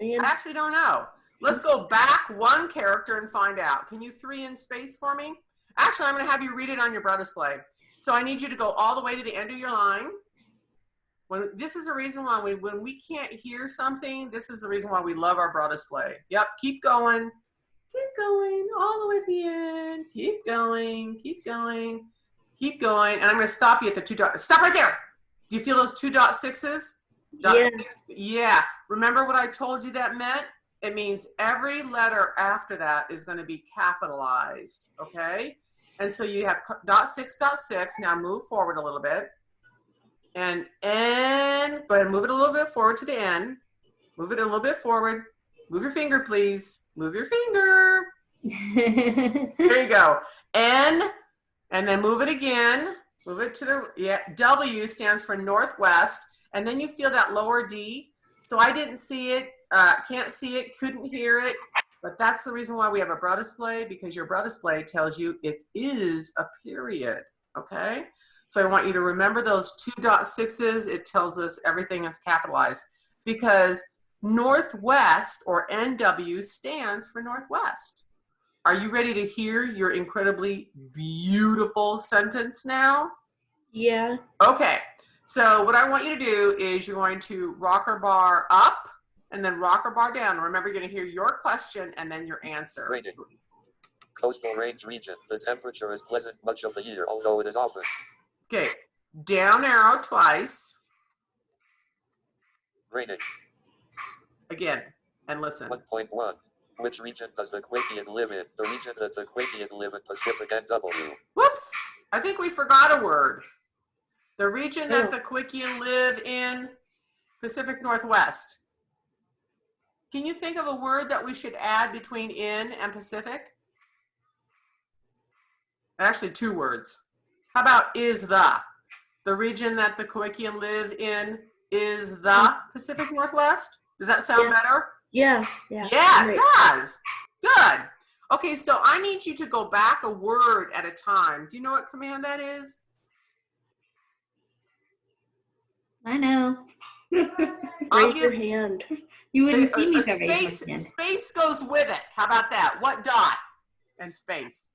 Speaker 1: And
Speaker 2: I actually don't know. Let's go back one character and find out. Can you 3 in space for me? Actually, I'm going to have you read it on your Braille display. So I need you to go all the way to the end of your line. This is the reason why when we can't hear something, this is the reason why we love our Braille display. Yep, keep going. Keep going all the way to the end. Keep going, keep going, keep going. And I'm going to stop you at the 2 dot. Stop right there. Do you feel those 2.6s?
Speaker 1: yeah,
Speaker 2: Yeah. Remember what I told you that meant? It means every letter after that is going to be capitalized. Okay. And so you have .6.6. Now move forward a little bit. And N. Go ahead and move it a little bit forward to the end. Move it a little bit forward. Move your finger, please. Move your finger. There you go. N, and then move it again. Move it to the, yeah, W stands for northwest. And then you feel that lower D. So I didn't see it, can't see it, couldn't hear it. But that's the reason why we have a Braille display, because your Braille display tells you it is a period, okay? So I want you to remember those 2.6s. It tells us everything is capitalized because Northwest, or NW, stands for Northwest. Are you ready to hear your incredibly beautiful sentence now?
Speaker 1: yeah,
Speaker 2: Okay, so what I want you to do is you're going to rocker bar up and then rocker bar down. Remember, you're going to hear your question and then your answer.
Speaker 3: Rating. Coastal range region. The temperature is pleasant much of the year, although it is often.
Speaker 2: Okay, down arrow twice.
Speaker 3: Rating.
Speaker 2: Again, and listen.
Speaker 3: 1.1. Which region does the Quakian live in? The region that the Quakian live in, Pacific NW.
Speaker 2: Whoops, I think we forgot a word. The region that
Speaker 1: Oh.
Speaker 2: the Quakian live in, Pacific Northwest. Can you think of a word that we should add between in and Pacific? Actually, 2 words. How about is the? The region that the Quakian live in is the Pacific Northwest? Does that sound
Speaker 1: Yeah.
Speaker 2: better?
Speaker 1: yeah,
Speaker 2: Yeah,
Speaker 1: Right.
Speaker 2: it does. Good. Okay, so I need you to go back a word at a time. Do you know what command that is?
Speaker 4: I know.
Speaker 2: I'll
Speaker 1: Raise your
Speaker 2: give
Speaker 1: hand.
Speaker 4: You wouldn't see me
Speaker 2: a
Speaker 4: if I raised my
Speaker 2: space.
Speaker 4: hand.
Speaker 2: Space goes with it. How about that? What dot and space?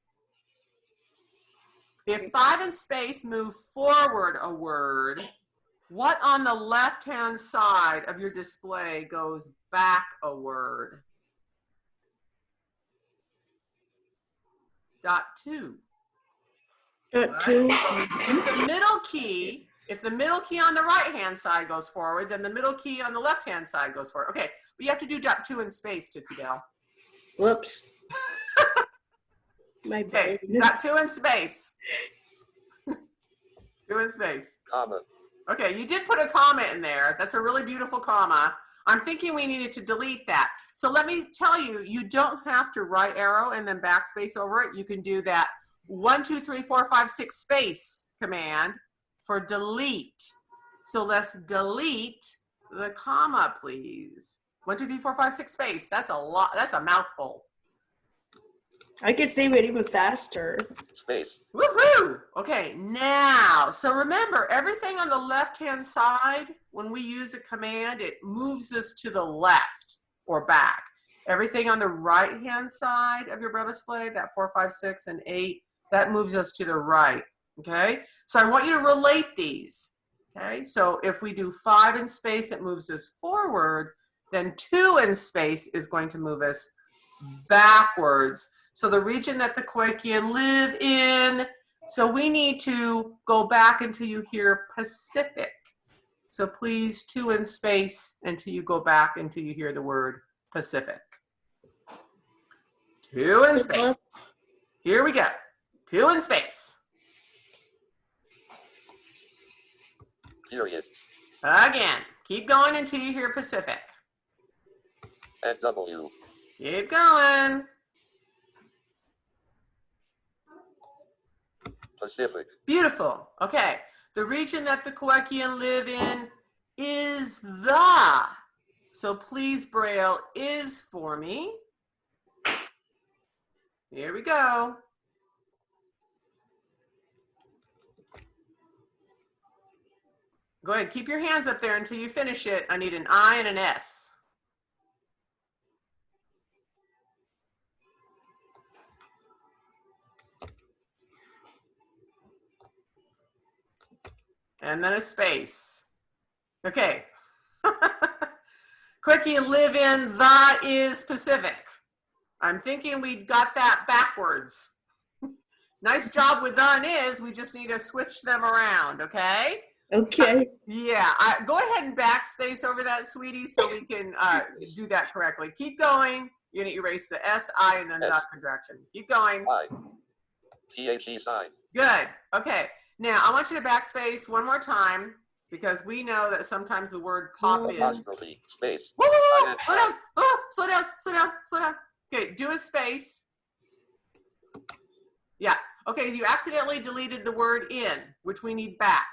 Speaker 2: If 5 and space move forward a word, what on the left-hand side of your display goes back a word? .2.
Speaker 1: Dot two.
Speaker 2: If the middle key on the right-hand side goes forward, then the middle key on the left-hand side goes forward. Okay, but you have to do .2 in space, Tootsie Bell.
Speaker 1: Whoops. My
Speaker 2: Okay,
Speaker 1: brain.
Speaker 2: .2 in space. 2 in space.
Speaker 3: Comma.
Speaker 2: Okay, you did put a comma in there. That's a really beautiful comma. I'm thinking we needed to delete that. So let me tell you, you don't have to right arrow and then backspace over it. You can do that 1, 2, 3, 4, 5, 6 space command for delete. So let's delete the comma, please. 1, 2, 3, 4, 5, 6 space. That's a lot. That's a mouthful.
Speaker 1: I could save it even faster.
Speaker 3: Space.
Speaker 2: Woohoo! Okay, now, so remember, everything on the left-hand side, when we use a command, it moves us to the left or back. Everything on the right-hand side of your Braille display, that 4, 5, 6, and 8, that moves us to the right, okay? So I want you to relate these, okay? So if we do 5 in space, it moves us forward, then 2 in space is going to move us backwards. So the region that the Quakian live in, so we need to go back until you hear Pacific. So please 2 in space until you go back until you hear the word Pacific. 2 in space. Here we go. 2 in space.
Speaker 3: Period.
Speaker 2: Again, keep going until you hear Pacific.
Speaker 3: NW.
Speaker 2: Keep going.
Speaker 3: Pacific.
Speaker 2: Beautiful. Okay. The region that the Quakian live in is the. So please Braille is for me. Here we go. Go ahead, keep your hands up there until you finish it. I need an I and an S. And then a space. Okay. Quickie and live in the is Pacific. I'm thinking we got that backwards. Nice job with the and is. We just need to switch them around, okay?
Speaker 1: Okay.
Speaker 2: Yeah, go ahead and backspace over that, sweetie, so we can do that correctly. Keep going. You're going to erase the S, I, and then
Speaker 3: S.
Speaker 2: dot contraction. Keep going.
Speaker 3: I. THE sign.
Speaker 2: Good. Okay. Now, I want you to backspace one more time because we know that sometimes the word pop in.
Speaker 3: Apostrophe. Space.
Speaker 2: Whoa, whoa, whoa,
Speaker 3: IN.
Speaker 2: slow down. Oh, slow down, slow down, slow down. Okay, do a space. Yeah. Okay, you accidentally deleted the word in, which we need back.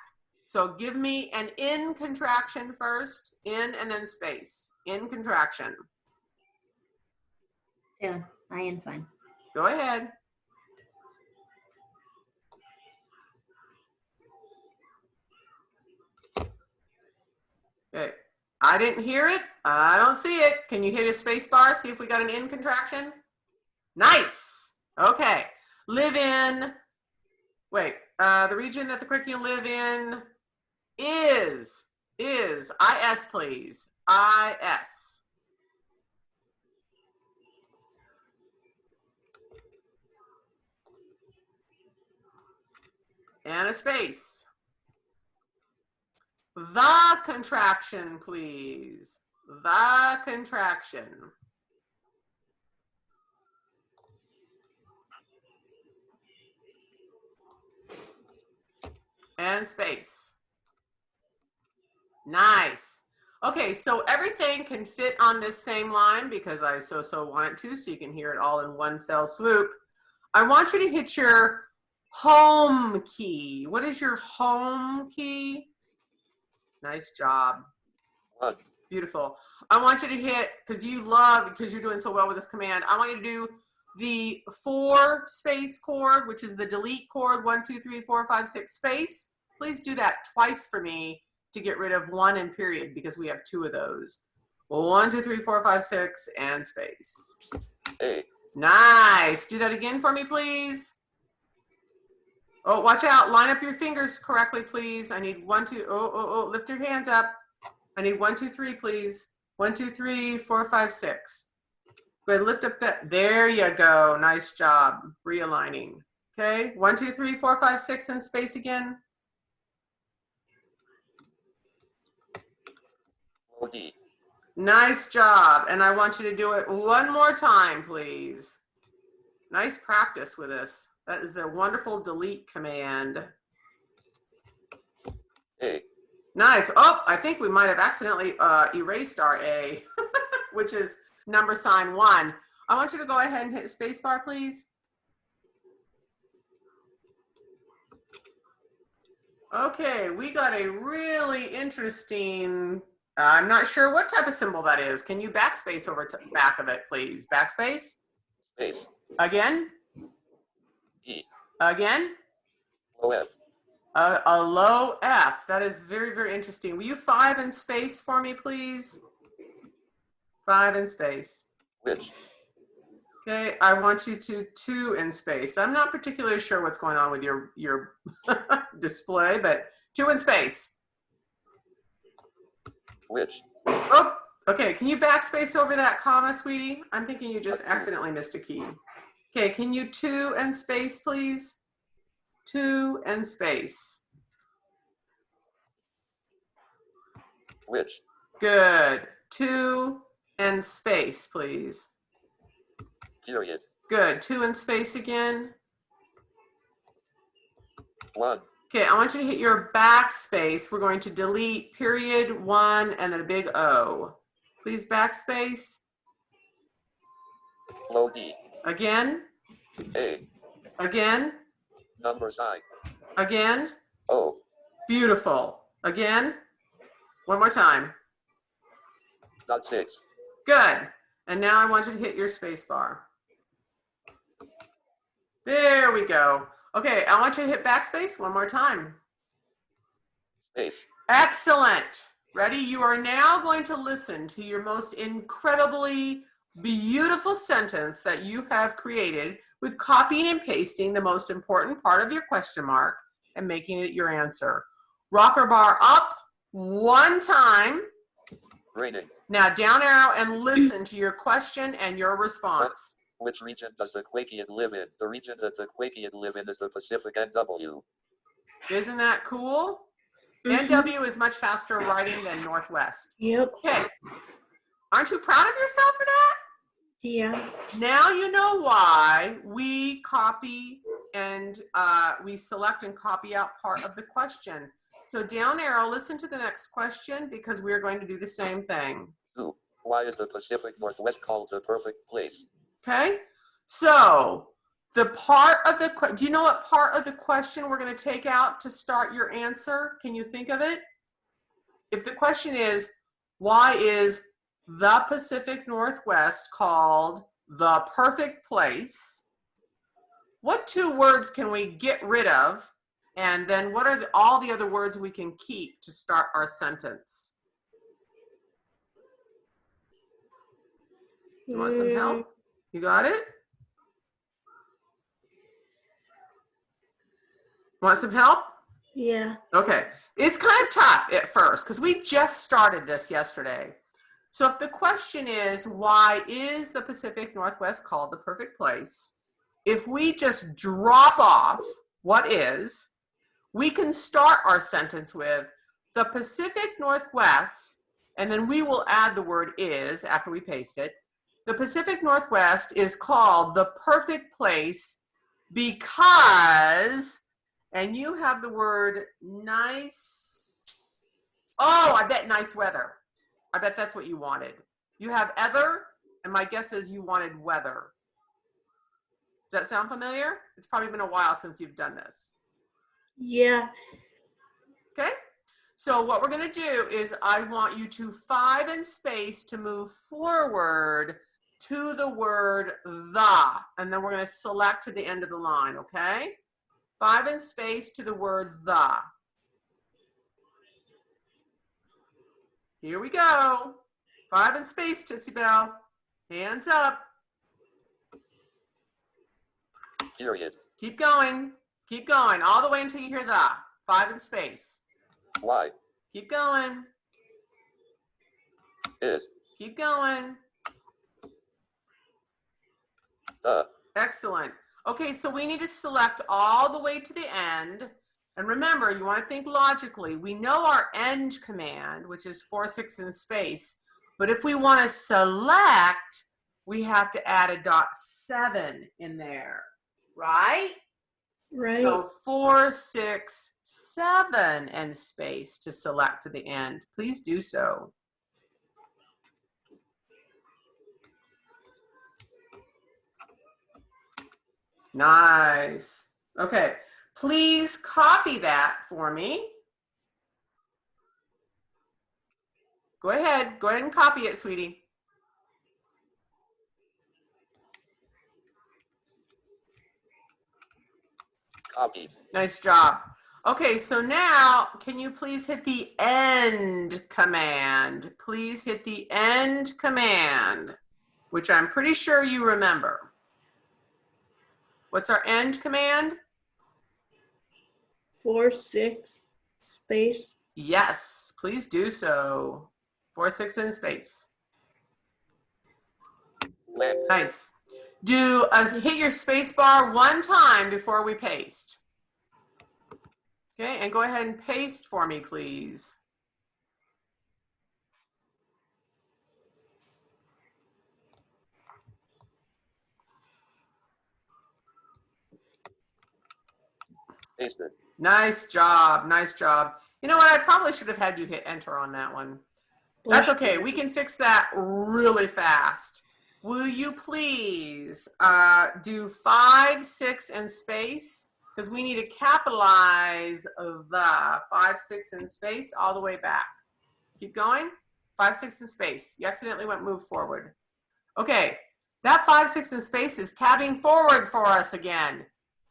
Speaker 2: So give me an in contraction first, in and then space. In contraction.
Speaker 4: Yeah, I sign.
Speaker 2: Go ahead. Okay. I didn't hear it. I don't see it. Can you hit a space bar? See if we got an in contraction. Nice. Okay. Live in. Wait. The region that the curriculum live in is IS, please. IS. And a space. The contraction, please. The contraction. And space. Nice. Okay, so everything can fit on this same line because I so want it to, so you can hear it all in one fell swoop. I want you to hit your home key. What is your home key? Nice job.
Speaker 3: 1.
Speaker 2: Beautiful. I want you to hit, because you're doing so well with this command, I want you to do the 4 space chord, which is the delete chord, 1, 2, 3, 4, 5, 6 space. Please do that twice for me to get rid of 1 and period, because we have 2 of those. 1, 2, 3, 4, 5, 6, and space.
Speaker 3: A.
Speaker 2: Nice. Do that again for me, please. Oh, watch out. Line up your fingers correctly, please. I need 1, 2. Oh, lift your hands up. I need 1, 2, 3, please. 1, 2, 3, 4, 5, 6. Go ahead, lift up that. There you go. Nice job. Realigning. Okay. 1, 2, 3, 4, 5, 6, and space again.
Speaker 3: D.
Speaker 2: Nice job. And I want you to do it one more time, please. Nice practice with this. That is the wonderful delete command.
Speaker 3: A.
Speaker 2: Nice. Oh, I think we might have accidentally erased our A, which is number sign 1. I want you to go ahead and hit spacebar, please. Okay, we got a really interesting, I'm not sure what type of symbol that is. Can you backspace over to the back of it, please? Backspace.
Speaker 3: Space.
Speaker 2: Again.
Speaker 3: E.
Speaker 2: Again.
Speaker 3: O. F.
Speaker 2: A low F. That is very, very interesting. Will you 5 in space for me, please? 5 in space.
Speaker 3: Which.
Speaker 2: Okay, I want you to 2 in space. I'm not particularly sure what's going on with your display, but 2 in space.
Speaker 3: Which.
Speaker 2: Oh, okay. Can you backspace over that comma, sweetie? I'm thinking you just accidentally missed a key. Okay, can you 2 and space, please? 2 and space.
Speaker 3: Which.
Speaker 2: Good. 2 and space, please.
Speaker 3: Period.
Speaker 2: Good. 2 and space again.
Speaker 3: 1.
Speaker 2: Okay, I want you to hit your backspace. We're going to delete period, 1, and then a big O. Please backspace.
Speaker 3: Low D.
Speaker 2: Again.
Speaker 3: A.
Speaker 2: Again.
Speaker 3: Number sign.
Speaker 2: Again.
Speaker 3: O.
Speaker 2: Beautiful. Again. One more time.
Speaker 3: Dot 6.
Speaker 2: Good. And now I want you to hit your space bar. There we go. Okay, I want you to hit backspace one more time.
Speaker 3: Space.
Speaker 2: Excellent. Ready? You are now going to listen to your most incredibly beautiful sentence that you have created with copying and pasting the most important part of your question mark and making it your answer. Rocker bar up one time.
Speaker 3: Rating.
Speaker 2: Now down arrow and listen to your question and your response.
Speaker 3: Which region does the Quakian live in? The region that the Quakian live in is the Pacific NW.
Speaker 2: Isn't that cool?
Speaker 1: Mhm.
Speaker 2: NW is much faster writing than Northwest.
Speaker 1: Yep.
Speaker 2: Okay. Aren't you proud of yourself for that?
Speaker 1: Yeah.
Speaker 2: Now you know why we copy and we select and copy out part of the question. So down arrow, listen to the next question because we're going to do the same thing.
Speaker 3: 2. Why is the Pacific Northwest called the perfect place?
Speaker 2: Okay? So the part of the, do you know what part of the question we're going to take out to start your answer? Can you think of it? If the question is, why is the Pacific Northwest called the perfect place? What 2 words can we get rid of? And then what are all the other words we can keep to start our sentence? You want some help? You got it? Want some help?
Speaker 1: Yeah.
Speaker 2: Okay. It's kind of tough at first because we just started this yesterday. So if the question is, why is the Pacific Northwest called the perfect place? If we just drop off what is, we can start our sentence with the Pacific Northwest, and then we will add the word is after we paste it. The Pacific Northwest is called the perfect place because, and you have the word nice. Oh, I bet nice weather. I bet that's what you wanted. You have ether, and my guess is you wanted weather. Does that sound familiar? It's probably been a while since you've done this.
Speaker 1: Yeah.
Speaker 2: Okay? So what we're going to do is I want you to 5 and space to move forward to the word the, and then we're going to select to the end of the line, okay? 5 and space to the word the. Here we go. 5 and space, Tootsie Bell. Hands up.
Speaker 3: Period.
Speaker 2: Keep going. Keep going. All the way until you hear the. 5 and space.
Speaker 3: Why?
Speaker 2: Keep going.
Speaker 3: Is.
Speaker 2: Keep going.
Speaker 3: The.
Speaker 2: Excellent. Okay, so we need to select all the way to the end. And remember, you want to think logically. We know our end command, which is 4, 6 in space. But if we want to select, we have to add a .7 in there, right?
Speaker 1: Right.
Speaker 2: So 4, 6, 7 and space to select to the end. Please do so. Nice. Okay. Please copy that for me. Go ahead. Go ahead and copy it, sweetie.
Speaker 3: Copied.
Speaker 2: Nice job. Okay, so now can you please hit the end command? Please hit the end command, which I'm pretty sure you remember. What's our end command?
Speaker 1: 4, 6, space.
Speaker 2: Yes, please do so. 4, 6 in space.
Speaker 3: Land.
Speaker 2: Nice. Hit your space bar one time before we paste. Okay, and go ahead and paste for me, please.
Speaker 3: Pasted.
Speaker 2: Nice job, nice job. You know what, I probably should have had you hit enter on that one. That's okay, we can fix that really fast. Will you please do 5, 6 and space? Because we need to capitalize the 5, 6 and space all the way back. Keep going. 5, 6 and space. You accidentally went move forward. Okay, that 5, 6 and space is tabbing forward for us again.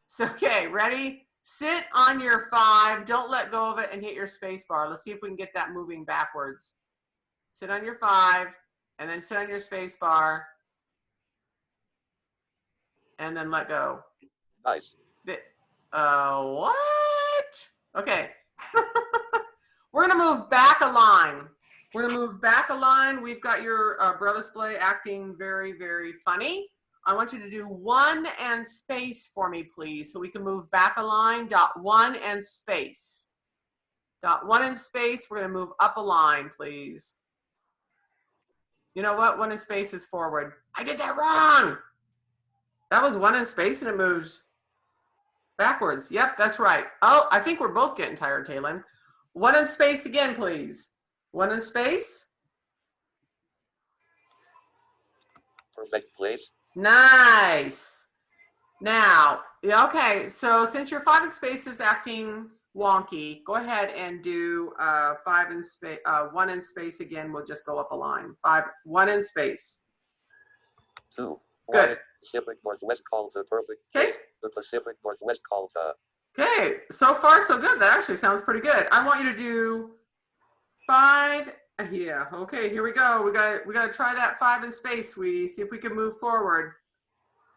Speaker 2: So, okay, ready? Sit on your 5. Don't let go of it and hit your space bar. Let's see if we can get that moving backwards. Sit on your 5 and then sit on your space bar and then let go.
Speaker 3: Nice.
Speaker 2: What? Okay. We're going to move back a line. We're going to move back a line. We've got your Braille display acting very, very funny. I want you to do 1 and space for me, please, so we can move back a line. Dot 1 and space. Dot 1 and space. We're going to move up a line, please. You know what? 1 and space is forward. I did that wrong. That was 1 and space and it moved backwards. Yep, that's right. Oh, I think we're both getting tired, Taylin. 1 and space again, please. 1 and space.
Speaker 3: Perfect place.
Speaker 2: Nice. Now, okay, so since your 5 and space is acting wonky, go ahead and do 5 and space, 1 and space again. We'll just go up a line. 1 and space.
Speaker 3: 2.
Speaker 2: Good.
Speaker 3: Pacific Northwest called the perfect
Speaker 2: Okay.
Speaker 3: place. The Pacific Northwest called the.
Speaker 2: Okay, so far so good. That actually sounds pretty good. I want you to do 5. Yeah, okay, here we go. We got to try that 5 in space, sweetie. See if we can move forward.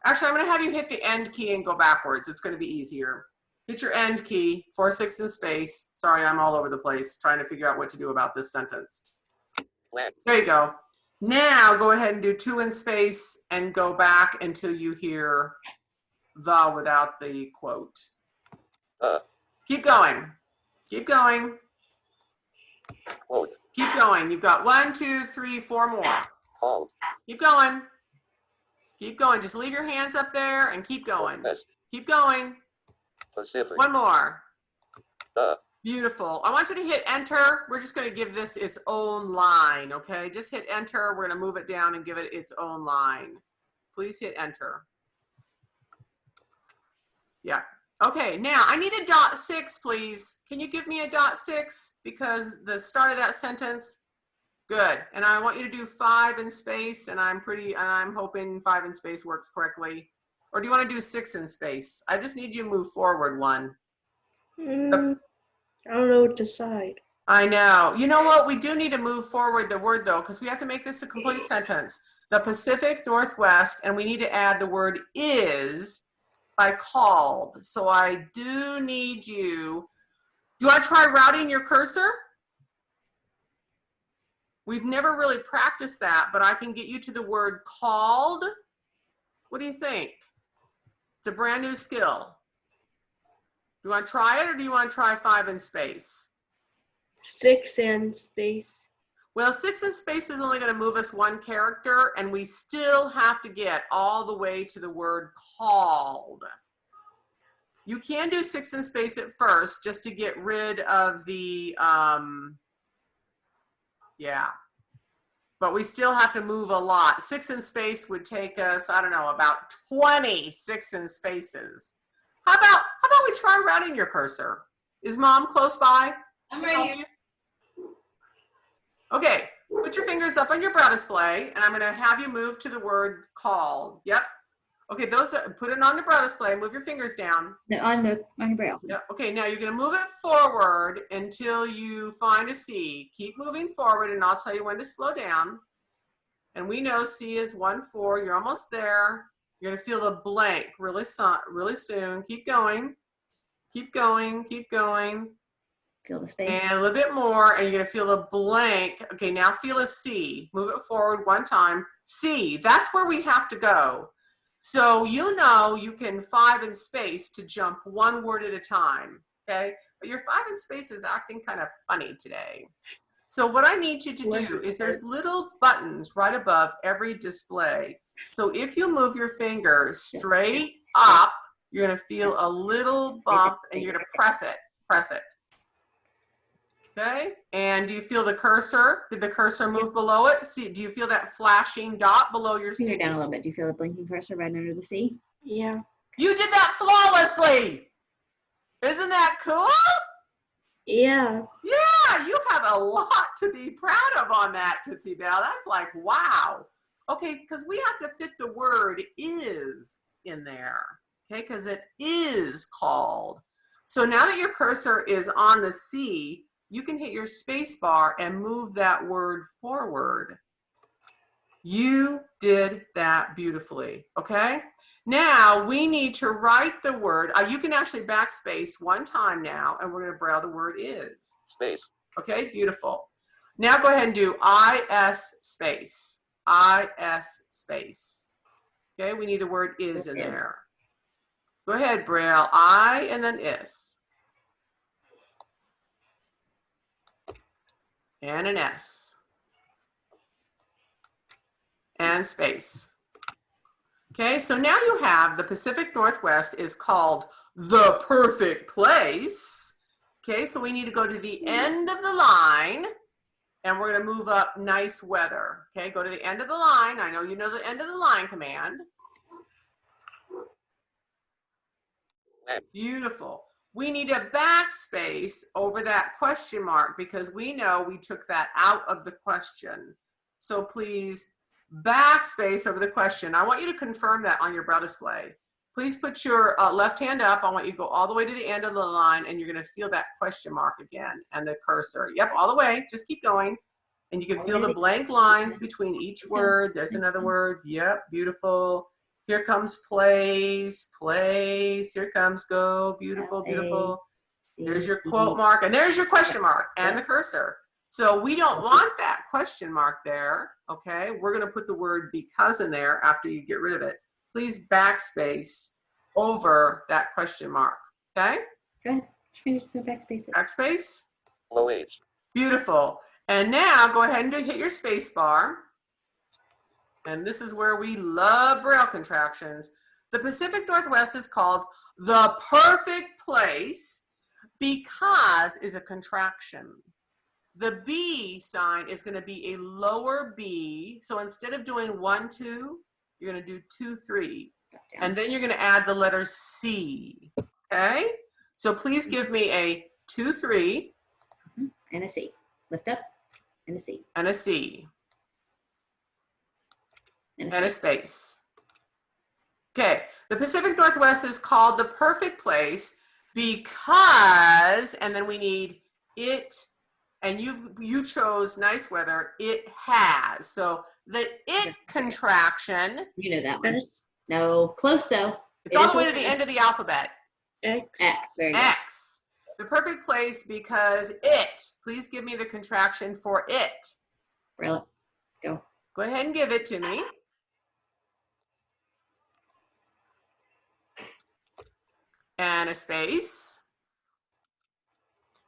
Speaker 2: Actually, I'm going to have you hit the end key and go backwards. It's going to be easier. Hit your end key, 4, 6 in space. Sorry, I'm all over the place trying to figure out what to do about this sentence.
Speaker 3: Land.
Speaker 2: There you go. Now go ahead and do 2 in space and go back until you hear the without the quote. Keep going. Keep going.
Speaker 3: Quote.
Speaker 2: Keep going. You've got 1, 2, 3, 4 more.
Speaker 3: Called.
Speaker 2: Keep going. Keep going. Just leave your hands up there and keep going.
Speaker 3: West.
Speaker 2: Keep going.
Speaker 3: Pacific.
Speaker 2: 1 more.
Speaker 3: The.
Speaker 2: Beautiful. I want you to hit enter. We're just going to give this its own line, okay? Just hit enter. We're going to move it down and give it its own line. Please hit enter. Yeah. Okay, now I need a dot 6, please. Can you give me a dot 6? Because the start of that sentence, good. And I want you to do 5 in space, and I'm hoping 5 in space works correctly. Or do you want to do 6 in space? I just need you to move forward 1.
Speaker 1: I don't know what to decide.
Speaker 2: I know. You know what? We do need to move forward the word, though, because we have to make this a complete sentence. The Pacific Northwest, and we need to add the word is by called. So I do need you. Do you want to try routing your cursor? We've never really practiced that, but I can get you to the word called. What do you think? It's a brand new skill. Do you want to try it, or do you want to try 5 in space?
Speaker 1: 6 and space.
Speaker 2: Well, 6 in space is only going to move us 1 character, and we still have to get all the way to the word called. You can do 6 in space at first just to get rid of the, yeah. But we still have to move a lot. 6 in space would take us, I don't know, about 20 6 in spaces. How about we try routing your cursor? Is Mom close by?
Speaker 4: I'm
Speaker 2: to
Speaker 4: right
Speaker 2: help
Speaker 4: here.
Speaker 2: you? Okay, put your fingers up on your Braille display, and I'm going to have you move to the word called. Yep. Okay, put it on the Braille display. Move your fingers down.
Speaker 4: No, on the Braille.
Speaker 2: Yep. Okay, now you're going to move it forward until you find a C. Keep moving forward, and I'll tell you when to slow down. And we know C is 1, 4. You're almost there. You're going to feel the blank really soon. Keep going. Keep going. Keep going.
Speaker 4: Feel the space.
Speaker 2: And a little bit more, and you're going to feel a blank. Okay, now feel a C. Move it forward 1 time. C, that's where we have to go. So you know you can 5 in space to jump 1 word at a time, okay? But your 5 in space is acting kind of funny today. So what I need you to do is there's little buttons right above every display. So if you move your finger straight up, you're going to feel a little bump, and you're going to press it. Press it. Okay, and do you feel the cursor? Did the cursor move below it? See, do you feel that flashing dot below your C?
Speaker 4: Finger down a little bit. Do you feel the blinking cursor right under the C?
Speaker 1: Yeah.
Speaker 2: You did that flawlessly. Isn't that cool?
Speaker 1: Yeah.
Speaker 2: Yeah, you have a lot to be proud of on that, Tootsie Bell. That's like, wow. Okay, because we have to fit the word is in there. Okay, because it is called. So now that your cursor is on the C, you can hit your space bar and move that word forward. You did that beautifully, okay? Now we need to write the word. You can actually backspace one time now, and we're going to Braille the word is.
Speaker 3: Space.
Speaker 2: Okay, beautiful. Now go ahead and do IS space. IS space. Okay, we need the word is in there. Go ahead, Braille. I and then is. And an S. And space. Okay, so now you have the Pacific Northwest is called the perfect place. Okay, so we need to go to the end of the line, and we're going to move up nice weather. Okay, go to the end of the line. I know you know the end of the line command. Beautiful. We need a backspace over that question mark because we know we took that out of the question. So please backspace over the question. I want you to confirm that on your Braille display. Please put your left hand up. I want you to go all the way to the end of the line, and you're going to feel that question mark again and the cursor. Yep, all the way. Just keep going. And you can feel the blank lines between each word. There's another word. Yep, beautiful. Here comes place, place. Here comes go. Beautiful, beautiful. There's your quote mark, and there's your question mark and the cursor. So we don't want that question mark there, okay? We're going to put the word because in there after you get rid of it. Please backspace over that question mark, okay?
Speaker 4: Go ahead. Finish the backspace.
Speaker 2: Backspace.
Speaker 3: Low H.
Speaker 2: Beautiful. And now go ahead and hit your space bar. And this is where we love Braille contractions. The Pacific Northwest is called the perfect place because is a contraction. The B sign is going to be a lower B. So instead of doing 1, 2, you're going to do 2, 3. And then you're going to add the letter C. Okay? So please give me a 2, 3.
Speaker 4: And a C. Lift up. And a C.
Speaker 2: And a C. And a space. Okay, the Pacific Northwest is called the perfect place because, and then we need it, and you chose nice weather, it has. So the it contraction.
Speaker 4: You know that one. No, close though.
Speaker 2: It's all the way to the end of the alphabet.
Speaker 1: X.
Speaker 4: X, very good.
Speaker 2: X. The perfect place because it. Please give me the contraction for it.
Speaker 4: Braille it. Go.
Speaker 2: Go ahead and give it to me. And a space.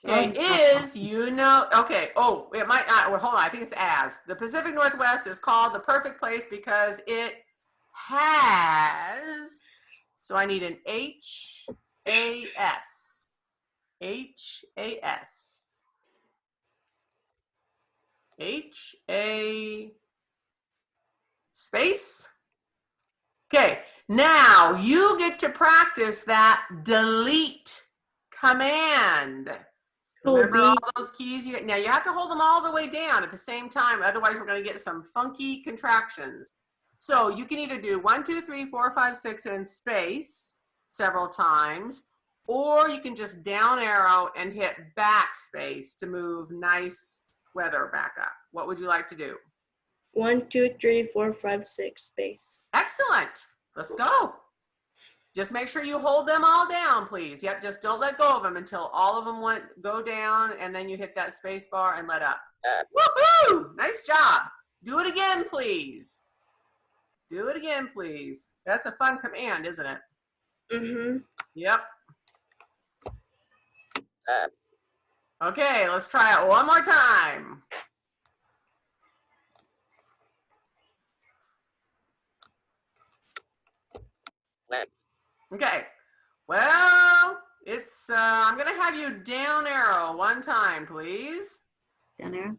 Speaker 2: Okay, is, you know, okay, oh, it might not, well, hold on, I think it's as. The Pacific Northwest is called the perfect place because it has, so I need an H-A-S. H-A-S. H-A space. Okay, now you get to practice that delete command. Remember all those keys? Now you have to hold them all the way down at the same time, otherwise we're going to get some funky contractions. So you can either do 1, 2, 3, 4, 5, 6 and space several times, or you can just down arrow and hit backspace to move nice weather back up. What would you like to do?
Speaker 1: 1, 2, 3, 4, 5, 6 space.
Speaker 2: Excellent. Let's go. Just make sure you hold them all down, please. Yep, just don't let go of them until all of them go down, and then you hit that space bar and let up. Woohoo! Nice job. Do it again, please. Do it again, please. That's a fun command, isn't it?
Speaker 1: Mm-hmm.
Speaker 2: Yep. Okay, let's try it one more time. Okay, well, it's, I'm going to have you down arrow one time, please.
Speaker 4: Down arrow.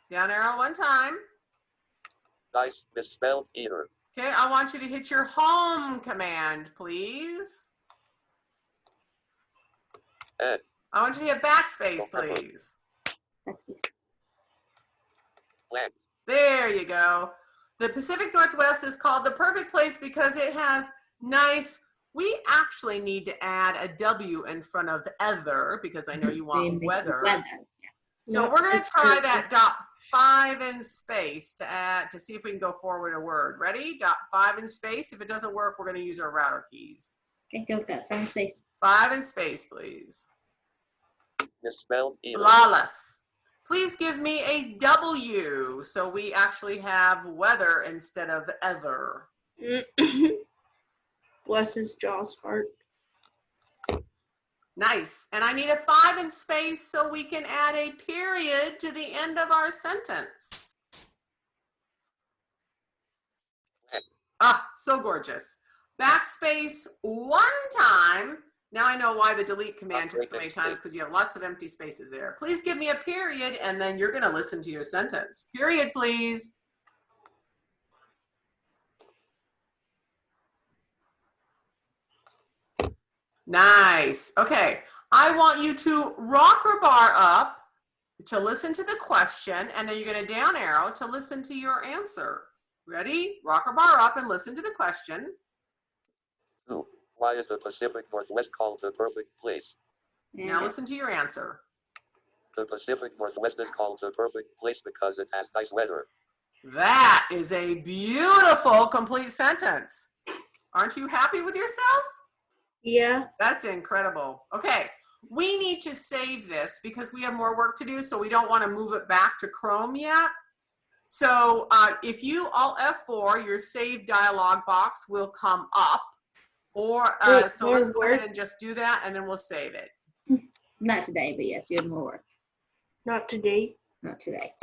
Speaker 2: Down arrow one time.
Speaker 3: Nice, misspelled either.
Speaker 2: Okay, I want you to hit your home command, please.
Speaker 3: And
Speaker 2: I want you to hit backspace, please.
Speaker 4: Backspace.
Speaker 3: blank.
Speaker 2: There you go. The Pacific Northwest is called the perfect place because it has nice, we actually actually need to add a W in front of ether because I know you want weather. So
Speaker 1: Not
Speaker 2: we're going to
Speaker 1: it's
Speaker 2: try
Speaker 1: good.
Speaker 2: that dot 5 in space to add, to see if we can go forward a word. Ready? Dot 5 in space. If it doesn't work, we're going to use our router keys.
Speaker 4: Okay, go that front space.
Speaker 2: 5 in space, please.
Speaker 3: Misspelled Elon.
Speaker 2: Flawless. Please give me a W so we actually have weather instead of ether.
Speaker 1: Bless his jaws part.
Speaker 2: Nice. And I need a 5 in space so we can add a period to the end of our sentence. Ah, so gorgeous. Backspace 1 time. Now I know why the delete command took so many times, because you have lots of empty spaces there. Please give me a period, and then you're going to listen to your sentence. Period, please. Nice. Okay. I want you to rocker bar up to listen to the question, and then you're going to down arrow to listen to your answer. Ready? Rocker bar up and listen to the question.
Speaker 3: 2. Why is the Pacific Northwest called the perfect place?
Speaker 2: Now listen to your answer.
Speaker 3: The Pacific Northwest is called the perfect place because it has nice weather.
Speaker 2: That is a beautiful complete sentence. Aren't you happy with yourself?
Speaker 1: Yeah.
Speaker 2: That's incredible. Okay, we need to save this because we have more work to do, so we don't want to move it back to Chrome yet. So if you Alt F4, your save dialog box will come up. Or
Speaker 1: Wait,
Speaker 2: so let's go
Speaker 1: where?
Speaker 2: ahead and just do that, and then we'll save it.
Speaker 4: Not today, but yes, you have more work.
Speaker 1: Not today,
Speaker 4: Not today.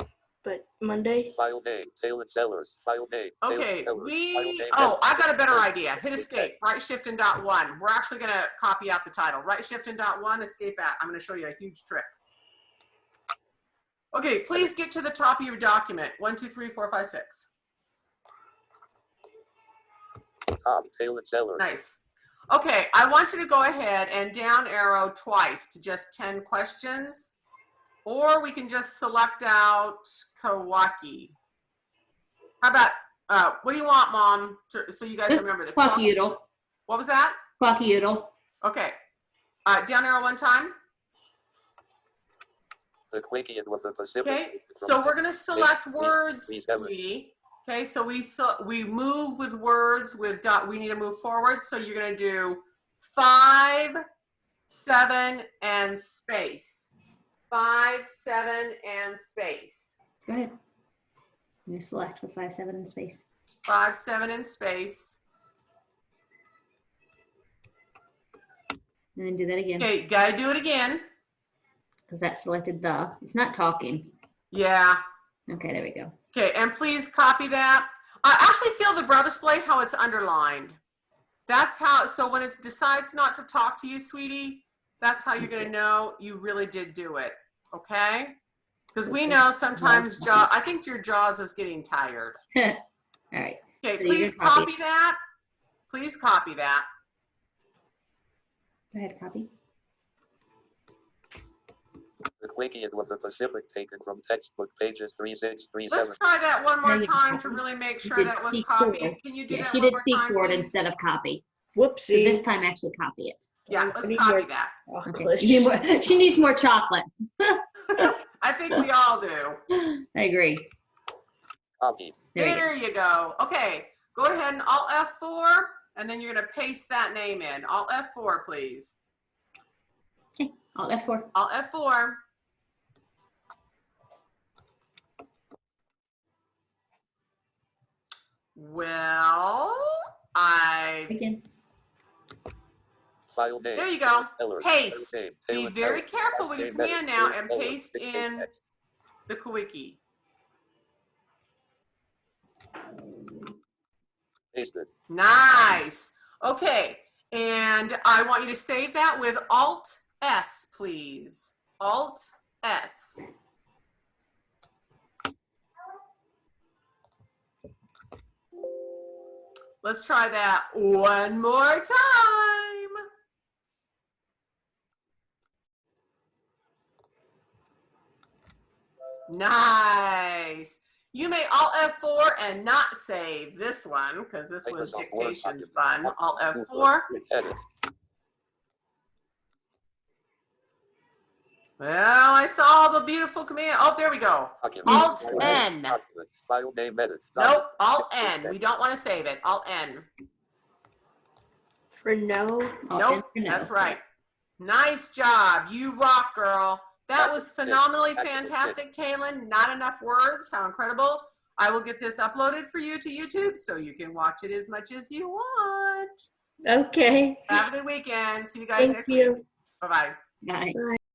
Speaker 1: but Monday.
Speaker 3: File name, Taylin Sellers. File name. Taylin
Speaker 2: Okay,
Speaker 3: Sellers. File name,
Speaker 2: oh, I got a better idea. Hit escape, right shift and dot 1. We're actually gonna copy out the title. Right shift and dot 1, escape out. I'm gonna show you a huge trick. Okay, please get to the top of your document. 1, 2, 3, 4, 5, 6.
Speaker 3: Top, Taylin Sellers.
Speaker 2: Nice. Okay, I want you to go ahead and down arrow twice to just 10 questions. Or we can just select out Kawaki. How about, what do you want, Mom? So you guys remember the
Speaker 4: Quackyodle.
Speaker 2: What was that?
Speaker 4: Quackyodle.
Speaker 2: Okay. Down arrow 1 time.
Speaker 3: The Quakian with the Pacific.
Speaker 2: Okay, so we're going to select words, sweetie. Okay, so we move with words with dot. We need to move forward. So you're going to do 5, 7, and space. 5, 7, and space.
Speaker 4: Go ahead. You select with 5, 7 in space.
Speaker 2: 5, 7, and space.
Speaker 4: And then do that again.
Speaker 2: Okay, you got to do it again.
Speaker 4: Because that selected the. It's not talking.
Speaker 2: Yeah.
Speaker 4: Okay, there we go.
Speaker 2: Okay, and please copy that. I actually feel the Braille display how it's underlined. That's how, so when it decides not to talk to you, sweetie, that's how you're gonna know you really did do it, okay? Because we know sometimes jaw, I think your jaws is getting tired.
Speaker 4: All right.
Speaker 2: Okay,
Speaker 4: So
Speaker 2: please copy that. Please copy that.
Speaker 4: Go ahead, copy.
Speaker 3: The Quakian with the Pacific taken from textbook pages 3637.
Speaker 2: Let's try that one more
Speaker 4: There you go.
Speaker 2: time to really make sure that was
Speaker 4: Speak
Speaker 2: copied.
Speaker 4: forward.
Speaker 2: Can you do
Speaker 4: Yeah,
Speaker 2: that
Speaker 4: she
Speaker 2: one
Speaker 4: did
Speaker 2: more
Speaker 4: speak
Speaker 2: time,
Speaker 4: forward
Speaker 2: please?
Speaker 4: instead of copy. So
Speaker 1: Whoopsie.
Speaker 4: this time actually copy it.
Speaker 2: Yeah, let's
Speaker 1: I need
Speaker 2: copy
Speaker 1: more
Speaker 2: that.
Speaker 4: Okay.
Speaker 1: chocolate.
Speaker 4: She needs more chocolate.
Speaker 2: I think we all do.
Speaker 4: I agree.
Speaker 3: Copied.
Speaker 4: There you go.
Speaker 2: There you go. Okay, go ahead and Alt F4, and then you're going to paste that name in. Alt F4, please.
Speaker 4: Okay. Alt F4.
Speaker 2: Alt F4. Well,
Speaker 4: Again.
Speaker 3: File name.
Speaker 2: there you go.
Speaker 3: Sellers.
Speaker 2: Paste.
Speaker 3: File name,
Speaker 2: Be
Speaker 3: Taylin
Speaker 2: very
Speaker 3: Sellers.
Speaker 2: careful with your
Speaker 3: File name,
Speaker 2: command now
Speaker 3: Taylin
Speaker 2: and
Speaker 3: Sellers.
Speaker 2: paste
Speaker 3: Dictate
Speaker 2: in
Speaker 3: text.
Speaker 2: the Quickie.
Speaker 3: Pasted.
Speaker 2: Nice. Okay, and I want you to save that with Alt S, please. Alt S. Let's try that one more time. Nice. You may Alt F4 and not save this one because this was dictation's fun. Alt F4.
Speaker 3: Edit.
Speaker 2: Well, I saw all the beautiful command. Oh, there we go.
Speaker 3: Document.
Speaker 2: Alt
Speaker 3: Document.
Speaker 2: N.
Speaker 3: Document. File name edit.
Speaker 2: Nope, Alt N. We don't want to save it. Alt N.
Speaker 1: For no.
Speaker 2: Nope, that's right. Nice job. You rock, girl. That was phenomenally fantastic, Taylin. Not enough words. How incredible. I will get this uploaded for you to YouTube so you can watch it as much as you want.
Speaker 1: Okay.
Speaker 2: Have a good weekend. See you guys
Speaker 1: Thank
Speaker 2: next
Speaker 1: you.
Speaker 2: week. Bye-bye.
Speaker 4: Bye.
Speaker 1: Bye.